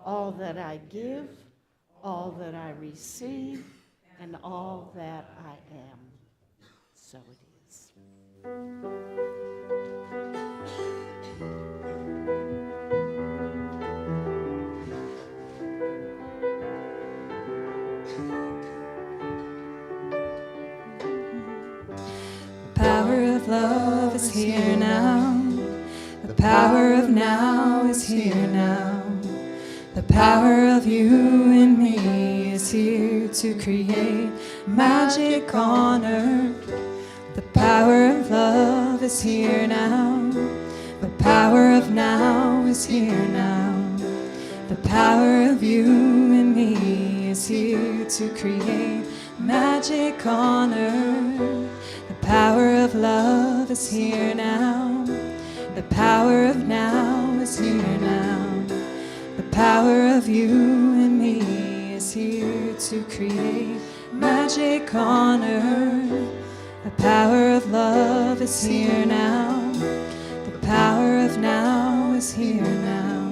all that I give, all that I receive, and all that I am. So it is. The power of love is here now. The power of now is here now. The power of you and me is here to create magic on earth. The power of love is here now. The power of now is here now. The power of you and me is here to create magic on earth. The power of love is here now. The power of now is here now. The power of you and me is here to create magic on earth. The power of love is here now. The power of now is here now.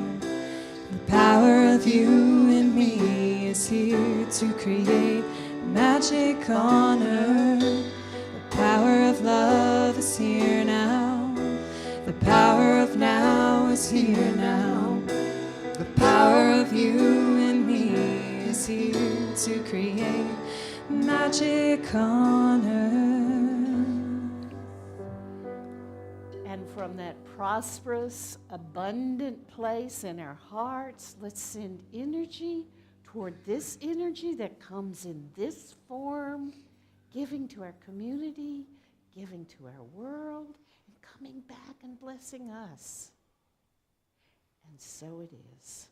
The power of you and me is here to create magic on earth. The power of love is here now. The power of now is here now. The power of you and me is here to create magic on earth. And from that prosperous, abundant place in our hearts, let's send energy toward this energy that comes in this form, giving to our community, giving to our world, and coming back and blessing us. And so it is.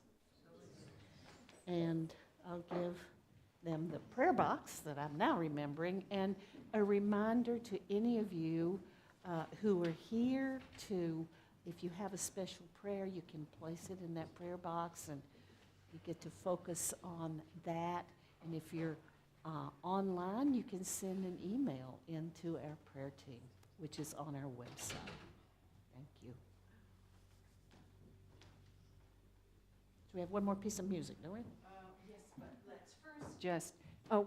And I'll give them the prayer box that I'm now remembering, and a reminder to any of you who are here to, if you have a special prayer, you can place it in that prayer box, and you get to focus on that. And if you're Online, you can send an email into our prayer team, which is on our website. Thank you. So we have one more piece of music, don't we? Yes, but let's first just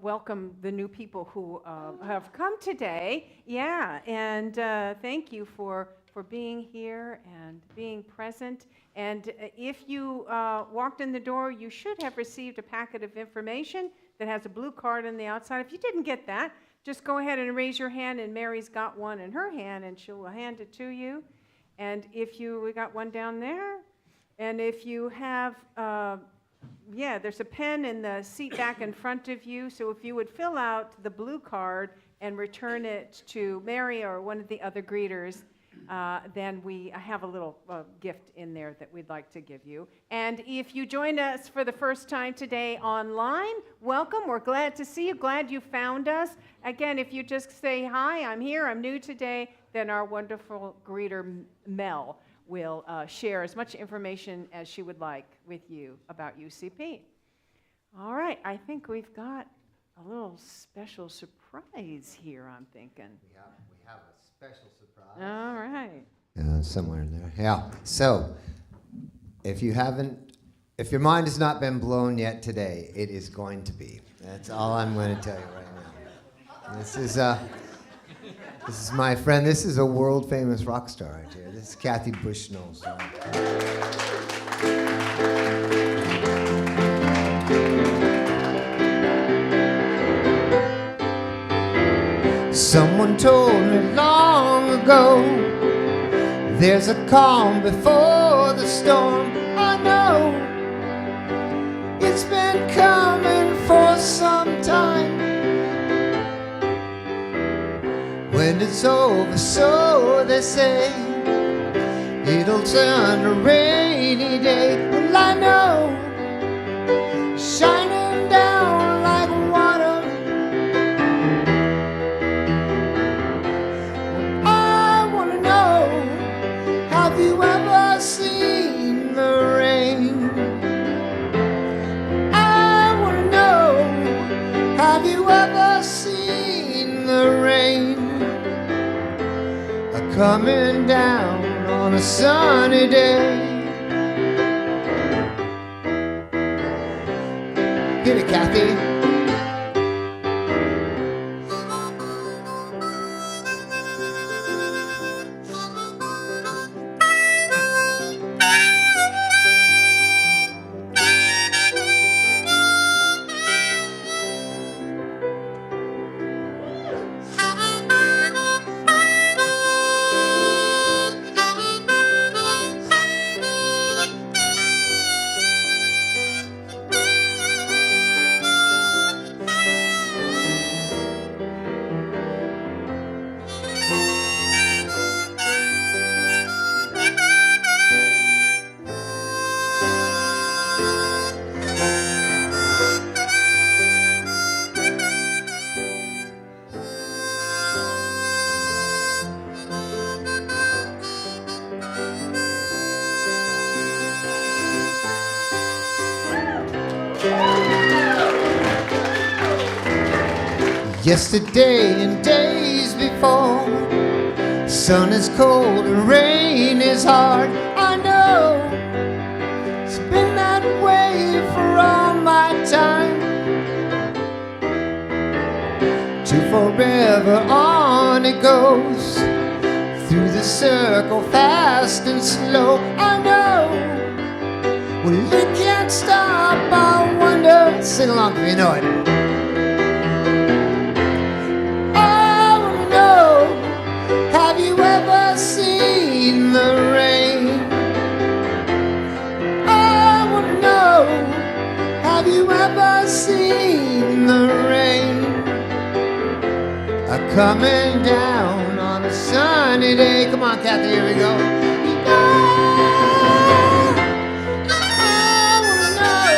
welcome the new people who have come today. Yeah, and thank you for being here and being present. And if you walked in the door, you should have received a packet of information that has a blue card on the outside. If you didn't get that, just go ahead and raise your hand, and Mary's got one in her hand, and she'll hand it to you. And if we got one down there, and if you have, there's a pen in the seat back in front of you, so if you would fill out the blue card and return it to Mary or one of the other greeters, then we have a little gift in there that we'd like to give you. And if you joined us for the first time today online, welcome. We're glad to see you. Glad you found us. Again, if you just say, hi, I'm here, I'm new today, then our wonderful greeter, Mel, will share as much information as she would like with you about UCP. All right, I think we've got a little special surprise here, I'm thinking. We have a special surprise. All right. Somewhere in there. Yeah. So, if your mind has not been blown yet today, it is going to be. That's all I'm going to tell you right now. This is my friend. This is a world famous rock star right here. This is Kathy Bushnell's. Someone told me long ago, there's a calm before the storm. I know it's been coming for some time. When it's over, so they say, it'll turn a rainy day. Well, I know, shining down like water. I want to know, have you ever seen the rain? I want to know, have you ever seen the rain? Coming down on a sunny day. Get it, Kathy. Yesterday and days before, sun is cold and rain is hard. I know it's been that way for all my time. To forever on it goes, through the circle fast and slow. I know, well, it can't stop. I wonder, sing along if you know it. Have you ever seen the rain? I want to know, have you ever seen the rain? Coming down on a sunny day. Come on, Kathy, here we go. I want to know,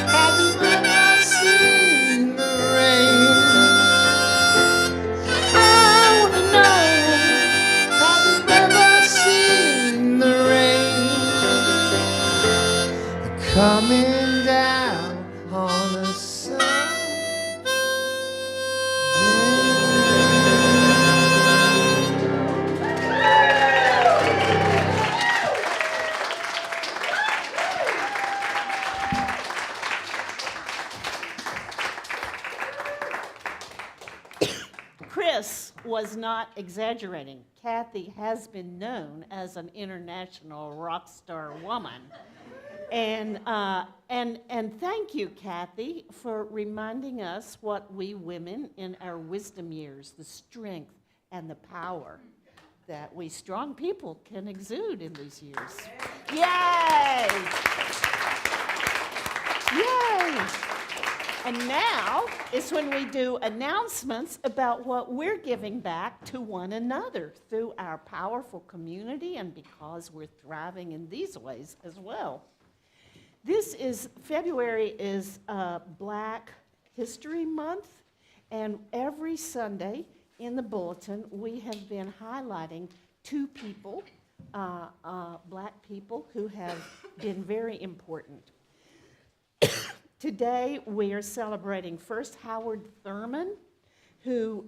have you ever seen the rain? Coming down on a sunny was not exaggerating. Kathy has been known as an international rock star woman. And thank you, Kathy, for reminding us what we women in our wisdom years, the strength and the power that we strong people can exude in these years. Yay! Yay! And now is when we do announcements about what we're giving back to one another through our powerful community and because we're thriving in these ways as well. February is Black History Month, and every Sunday in the bulletin we have been highlighting two people, Black people, who have been very important. Today we are celebrating first Howard Thurman, who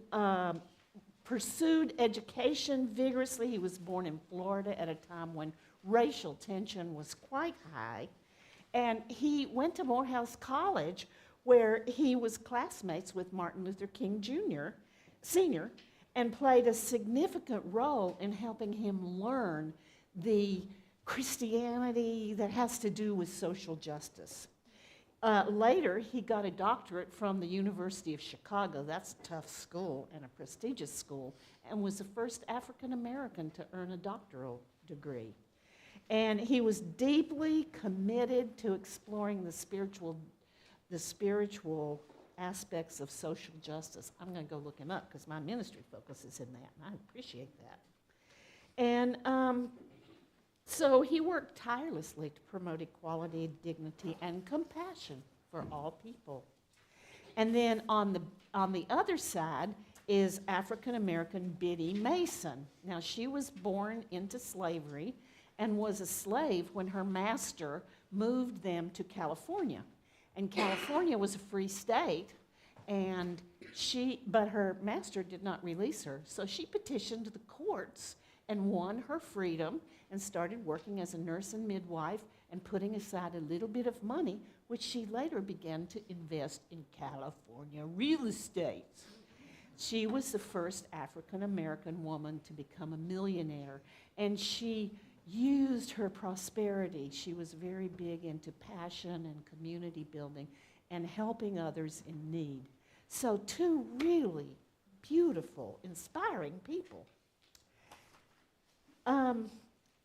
pursued education vigorously. He was born in Florida at a time when racial tension was quite high. And he went to Morehouse College, where he was classmates with Martin Luther King Sr., and played a significant role in helping him learn the Christianity that has to do with social justice. Later, he got a doctorate from the University of Chicago. That's a tough school and a prestigious school, and was the first African American to earn a doctoral degree. And he was deeply committed to exploring the spiritual aspects of social justice. I'm going to go look him up because my ministry focuses in that, and I appreciate that. And so he worked tirelessly to promote equality, dignity, and compassion for all people. And then on the other side is African American Biddy Mason. Now, she was born into slavery and was a slave when her master moved them to California. And California was a free state, but her master did not release her. So she petitioned the courts and won her freedom and started working as a nurse and midwife and putting aside a little bit of money, which she later began to invest in California real estate. She was the first African American woman to become a millionaire, and she used her prosperity. She was very big into passion and community building and helping others in need. So two really beautiful, inspiring people.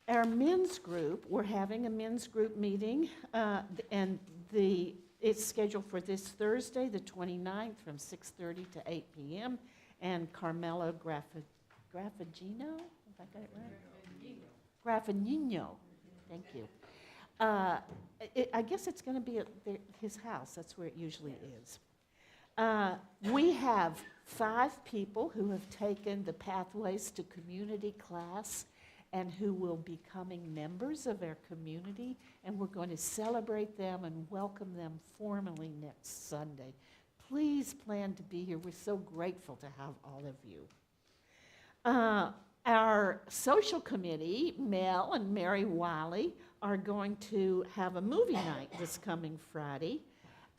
Our men's group, we're having a men's group meeting, and it's scheduled for this Thursday, the 29th, from 6:30 to 8 p.m., and Carmelo Graffagino, if I got it right? Graffagnino, thank you. I guess it's going to be at his house. That's where it usually is. We have 5 people who have taken the Pathways to Community class and who will be becoming members of our community, and we're going to celebrate them and welcome them formally next Sunday. Please plan to be here. We're so grateful to have all of you. Our social committee, Mel and Mary Wiley, are going to have a movie night this coming Friday.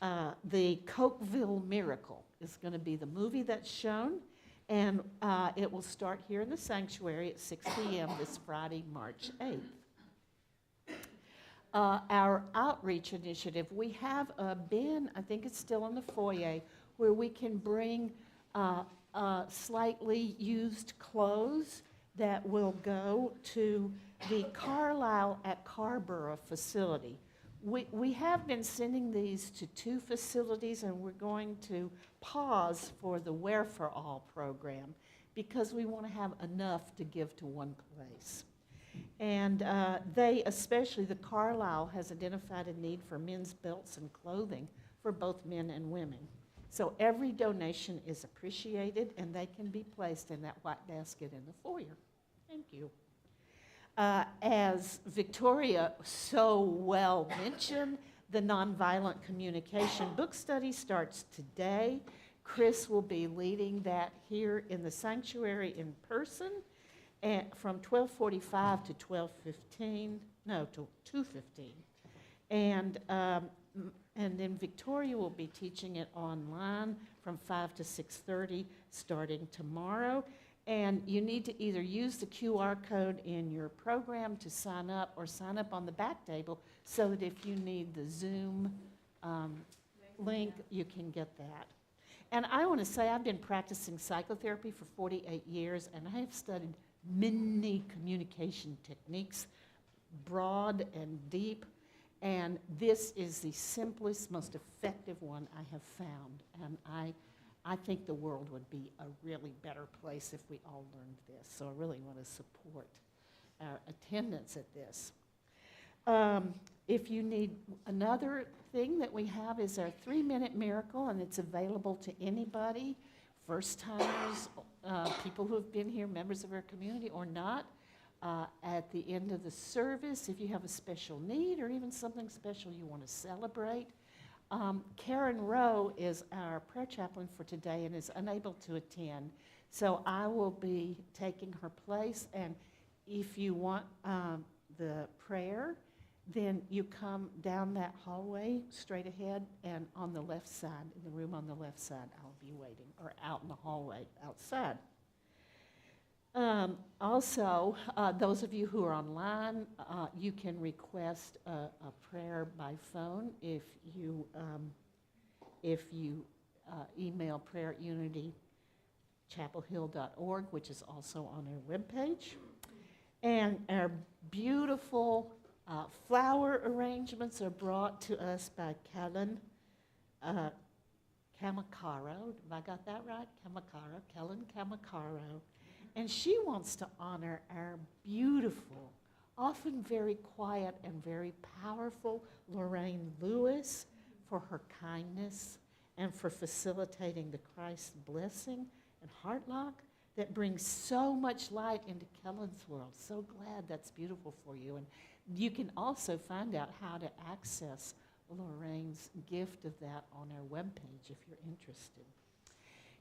The Cokeville Miracle is going to be the movie that's shown, and it will start here in the sanctuary at 6 p.m. this Friday, March 8th. Our outreach initiative, we have a bin, I think it's still in the foyer, where we can bring slightly used clothes that will go to the Carlisle at Carborough facility. We have been sending these to 2 facilities, and we're going to pause for the Wear for All program because we want to have enough to give to one place. And they, especially the Carlisle, has identified a need for men's belts and clothing for both men and women. So every donation is appreciated, and they can be placed in that white basket in the foyer. Thank you. As Victoria so well mentioned, the NonViolent Communication book study starts today. Chris will be leading that here in the sanctuary in person from 12:45 to 12:15, no, to 2:15. And then Victoria will be teaching it online from 5 to 6:30 starting tomorrow. And you need to either use the QR code in your program to sign up or sign up on the back table so that if you need the Zoom link, you can get that. And I want to say I've been practicing psychotherapy for 48 years, and I have studied many communication techniques, broad and deep, and this is the simplest, most effective one I have found. And I think the world would be a really better place if we all learned this. So I really want to support our attendance at this. If you need another thing that we have is our 3-minute miracle, and it's available to anybody, first-timers, people who have been here, members of our community or not. At the end of the service, if you have a special need or even something special you want to celebrate. Karen Rowe is our prayer chaplain for today and is unable to attend, so I will be taking her place. And if you want the prayer, then you come down that hallway straight ahead, and on the left side, in the room on the left side, I'll be waiting, or out in the hallway outside. Also, those of you who are online, you can request a prayer by phone if you email prayer@unitychapelhill.org, which is also on our webpage. And our beautiful flower arrangements are brought to us by Kellen Kamikaro. Have I got that right? Kellen Kamikaro. And she wants to honor our beautiful, often very quiet and very powerful Lorraine Lewis for her kindness and for facilitating the Christ blessing and heartlock that brings so much light into Kellen's world. So glad that's beautiful for you. And you can also find out how to access Lorraine's gift of that on our webpage if you're interested.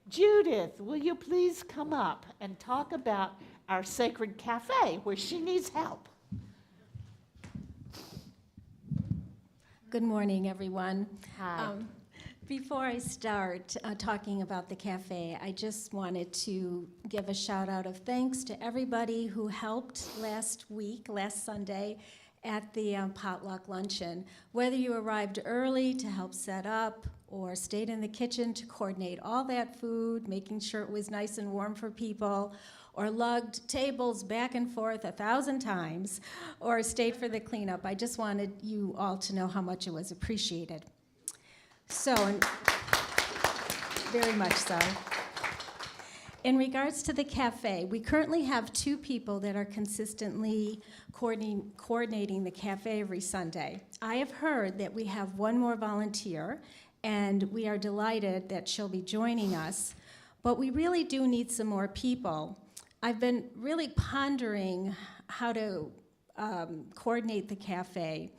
Judith, will you please come up and talk about our sacred cafe where she needs help? Good morning, everyone. Hi. Before I start talking about the cafe, I just wanted to give a shout out of thanks to everybody who helped last Sunday, at the potluck luncheon. Whether you arrived early to help set up or stayed in the kitchen to coordinate all that food, making sure it was nice and warm for people, or lugged tables back and forth 1,000 times, or stayed for the cleanup, I just wanted you all to know how much it was appreciated. So, very much so. In regards to the cafe, we currently have 2 people that are consistently coordinating the cafe every Sunday. I have heard that we have 1 more volunteer, and we are delighted that she'll be joining us, but we really do need some more people. I've been really pondering how to coordinate the cafe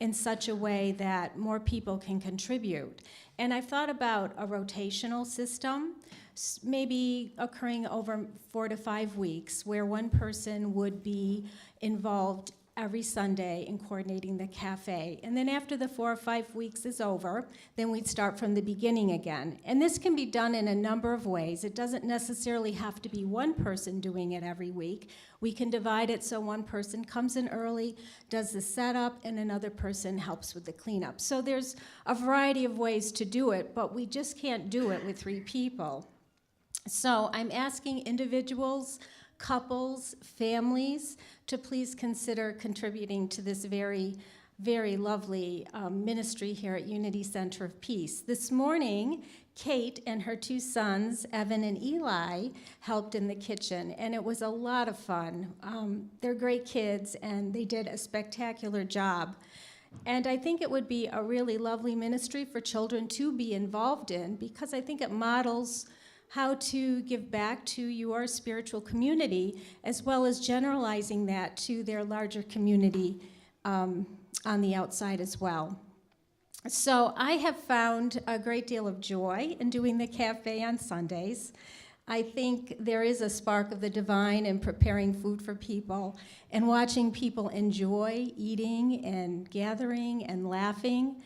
in such a way that more people can contribute. And I've thought about a rotational system, maybe occurring over 4 to 5 weeks, where one person would be involved every Sunday in coordinating the cafe. And then after the 4 or 5 weeks is over, then we'd start from the beginning again. And this can be done in a number of ways. It doesn't necessarily have to be one person doing it every week. We can divide it so one person comes in early, does the setup, and another person helps with the cleanup. So there's a variety of ways to do it, but we just can't do it with 3 people. So I'm asking individuals, couples, families to please consider contributing to this very, very lovely ministry here at Unity Center of Peace. This morning, Kate and her 2 sons, Evan and Eli, helped in the kitchen, and it was a lot of fun. They're great kids, and they did a spectacular job. And I think it would be a really lovely ministry for children to be involved in, because I think it models how to give back to your spiritual community, as well as generalizing that to their larger community on the outside as well. So I have found a great deal of joy in doing the cafe on Sundays. I think there is a spark of the divine in preparing food for people and watching people enjoy eating and gathering and laughing.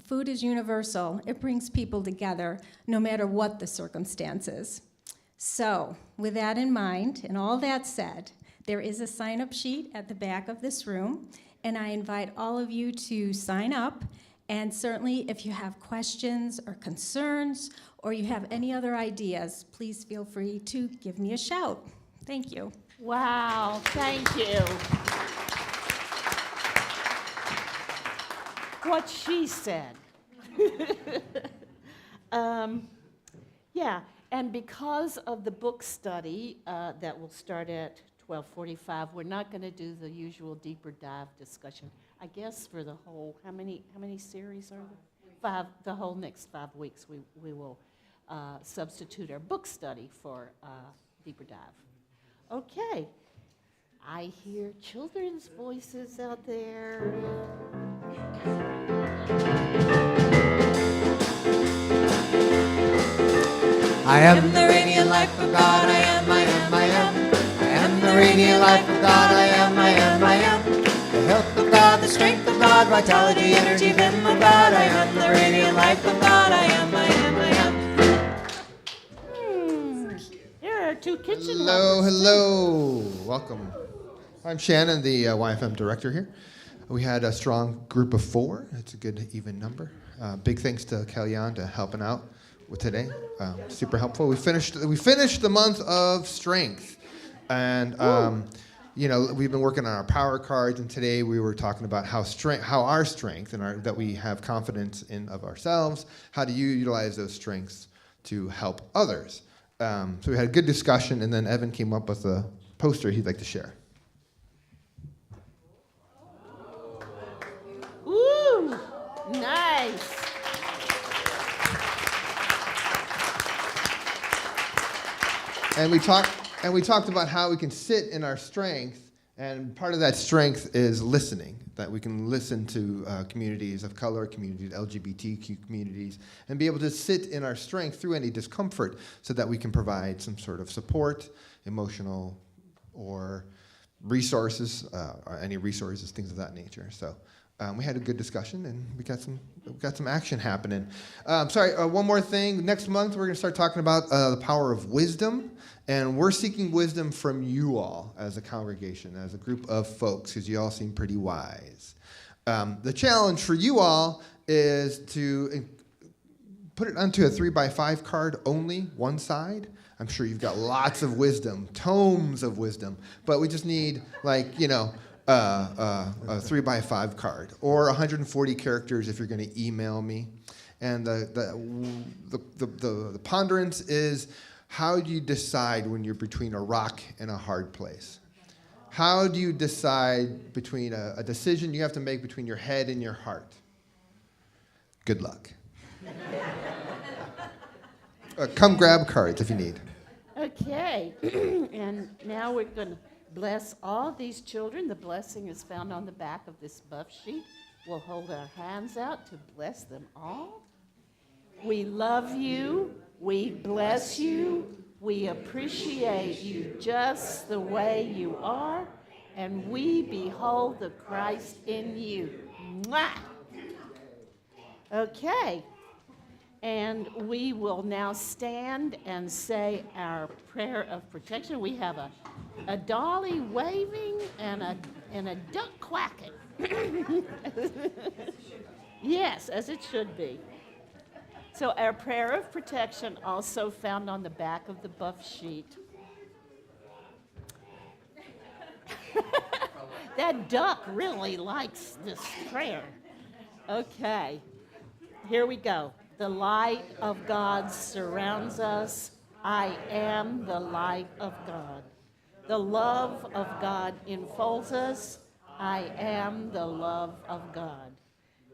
Food is universal. It brings people together no matter what the circumstances. So, with that in mind, and all that said, there is a sign-up sheet at the back of this room, and I invite all of you to sign up. And certainly, if you have questions or concerns, or you have any other ideas, please feel free to give me a shout. Thank you. Wow, thank you. What she said. Yeah, and because of the book study that will start at 12:45, we're not going to do the usual deeper dive discussion. I guess for the whole, how many series are there? 5, the whole next 5 weeks, we will substitute our book study for deeper dive. Okay, I hear children's voices out there. I am the radiant life of God, I am, I am, I am. I am the radiant life of God, I am, I am, I am. The health of God, the strength of God, vitality, energy, vim of God. I am the radiant life of God, I am, I am, I am. There are 2 kitchen Hello, lovers, too. hello. Welcome. I'm Shannon, the YFM director here. We had a strong group of 4. It's a good even number. Big thanks to Kellyanne to helping out with today. Super helpful. We finished the month of strength, and we've been working on our power cards. And today we were talking about how our strength and that we have confidence in of ourselves. How do you utilize those strengths to help others? So we had a good discussion, and then Evan came up with a poster he'd like to share. Ooh, nice. And we talked about how we can sit in our strength, and part of that strength is listening. That we can listen to communities of color, communities, LGBTQ communities, and be able to sit in our strength through any discomfort, so that we can provide some sort of support, emotional, or resources, or any resources, things of that nature. So. We had a good discussion, and we got some action happening. One more thing. Next month, we're going to start talking about the power of wisdom, and we're seeking wisdom from you all as a congregation, as a group of folks, because you all seem pretty wise. The challenge for you all is to put it onto a 3x5 card only, one side. I'm sure you've got lots of wisdom, tomes of wisdom, but we just need, a 3x5 card, or 140 characters if you're going to email me. And the ponderance is, how do you decide when you're between a rock and a hard place? How do you decide between a decision you have to make between your head and your heart? Good luck. Come grab cards if you need. Okay, and now we're going to bless all these children. The blessing is found on the back of this buff sheet. We'll hold our hands out to bless them all. We love you. We bless you. We appreciate you just the way you are. And we behold the Christ in you. Mwah! Okay. And we will now stand and say our prayer of protection. We have a dolly waving and a duck quacking. Yes, as it should be. So our prayer of protection, also found on the back of the buff sheet. That duck really likes this prayer. Okay, here we go. The light of God surrounds us. I am the light of God. The love of God enfolds us. I am the love of God.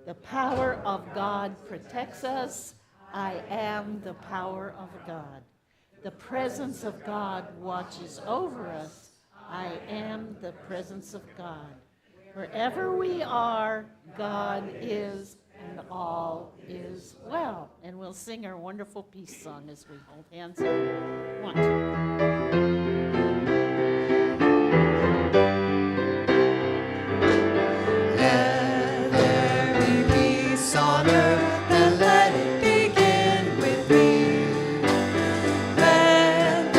The power of God protects us. I am the power of God. The presence of God watches over us. I am the presence of God. Wherever we are, God is, and all is well. And we'll sing our wonderful peace song as we hold hands up. 1, 2. Let there be peace on earth, and let it begin with me. Let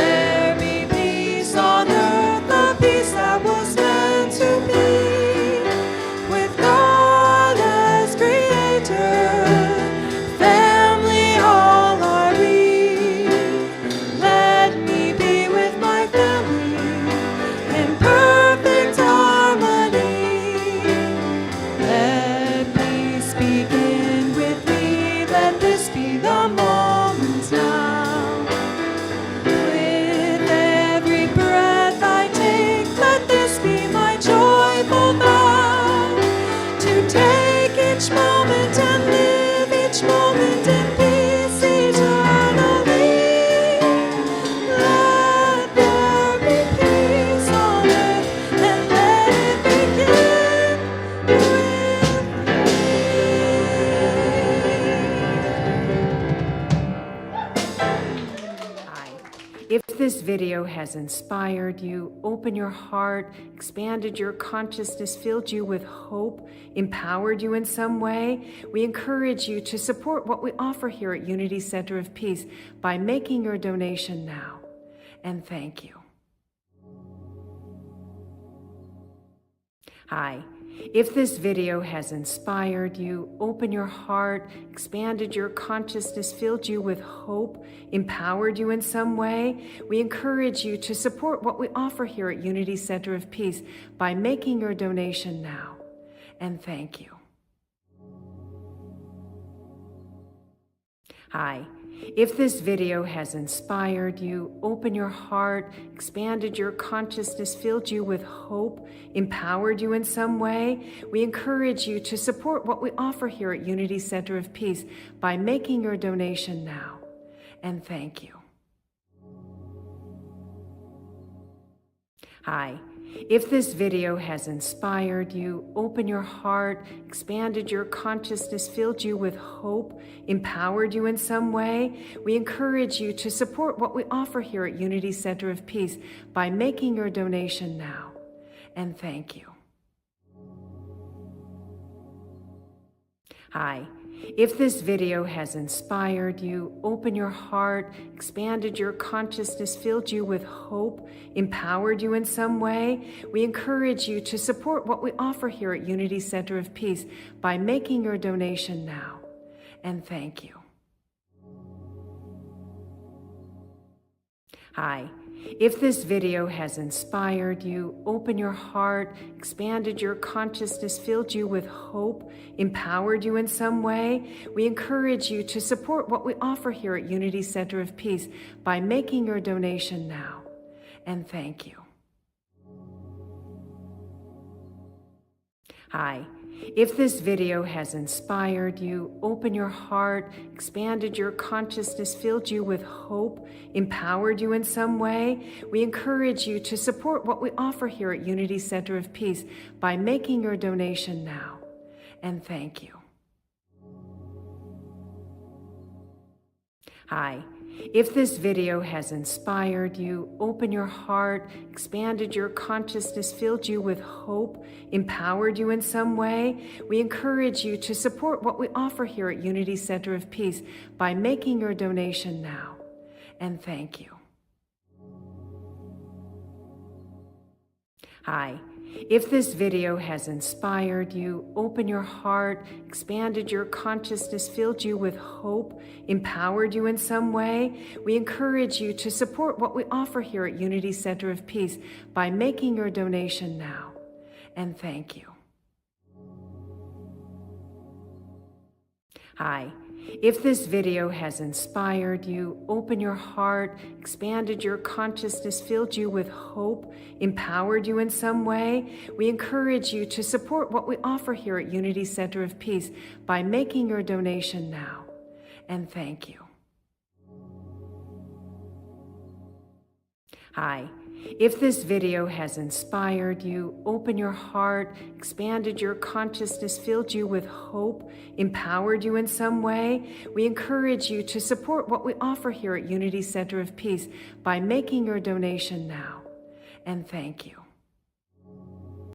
video has inspired you, opened your heart, expanded your consciousness, filled you with hope, empowered you in some way, we encourage you to support what we offer here at Unity Center of Peace by making your donation now. And thank you. Hi. If this video has inspired you, opened your heart, expanded your consciousness, filled you with hope, empowered you in some way, we encourage you to support what we offer here at Unity Center of Peace by making your donation now. And thank you. Hi. If this video has inspired you, opened your heart, expanded your consciousness, filled you with hope, empowered you in some way, we encourage you to support what we offer here at Unity Center of Peace by making your donation now. And thank you. Hi. If this video has inspired you, opened your heart, expanded your consciousness, filled you with hope, empowered you in some way, we encourage you to support what we offer here at Unity Center of Peace by making your donation now. And thank you. Hi. If this video has inspired you, opened your heart, expanded your consciousness, filled you with hope, empowered you in some way, we encourage you to support what we offer here at Unity Center of Peace by making your donation now. And thank you. Hi. If this video has inspired you, opened your heart, expanded your consciousness, filled you with hope, empowered you in some way, we encourage you to support what we offer here at Unity Center of Peace by making your donation now. And thank you. Hi. If this video has inspired you, opened your heart, expanded your consciousness, filled you with hope, empowered you in some way, we encourage you to support what we offer here at Unity Center of Peace by making your donation now. And thank you. Hi. If this video has inspired you, opened your heart, expanded your consciousness, filled you with hope, empowered you in some way, we encourage you to support what we offer here at Unity Center of Peace by making your donation now. And thank you. Hi. If this video has inspired you, opened your heart, expanded your consciousness, filled you with hope, empowered you in some way, we encourage you to support what we offer here at Unity Center of Peace by making your donation now. And thank you. Hi. If this video has inspired you, opened your heart, expanded your consciousness, filled you with hope, empowered you in some way, we encourage you to support what we offer here at Unity Center of Peace by making your donation now. And thank you. Hi. If this video has inspired you, opened your heart, expanded your consciousness, filled you with hope, empowered you in some way, we encourage you to support what we offer here at Unity Center of Peace by making your donation now. And thank you.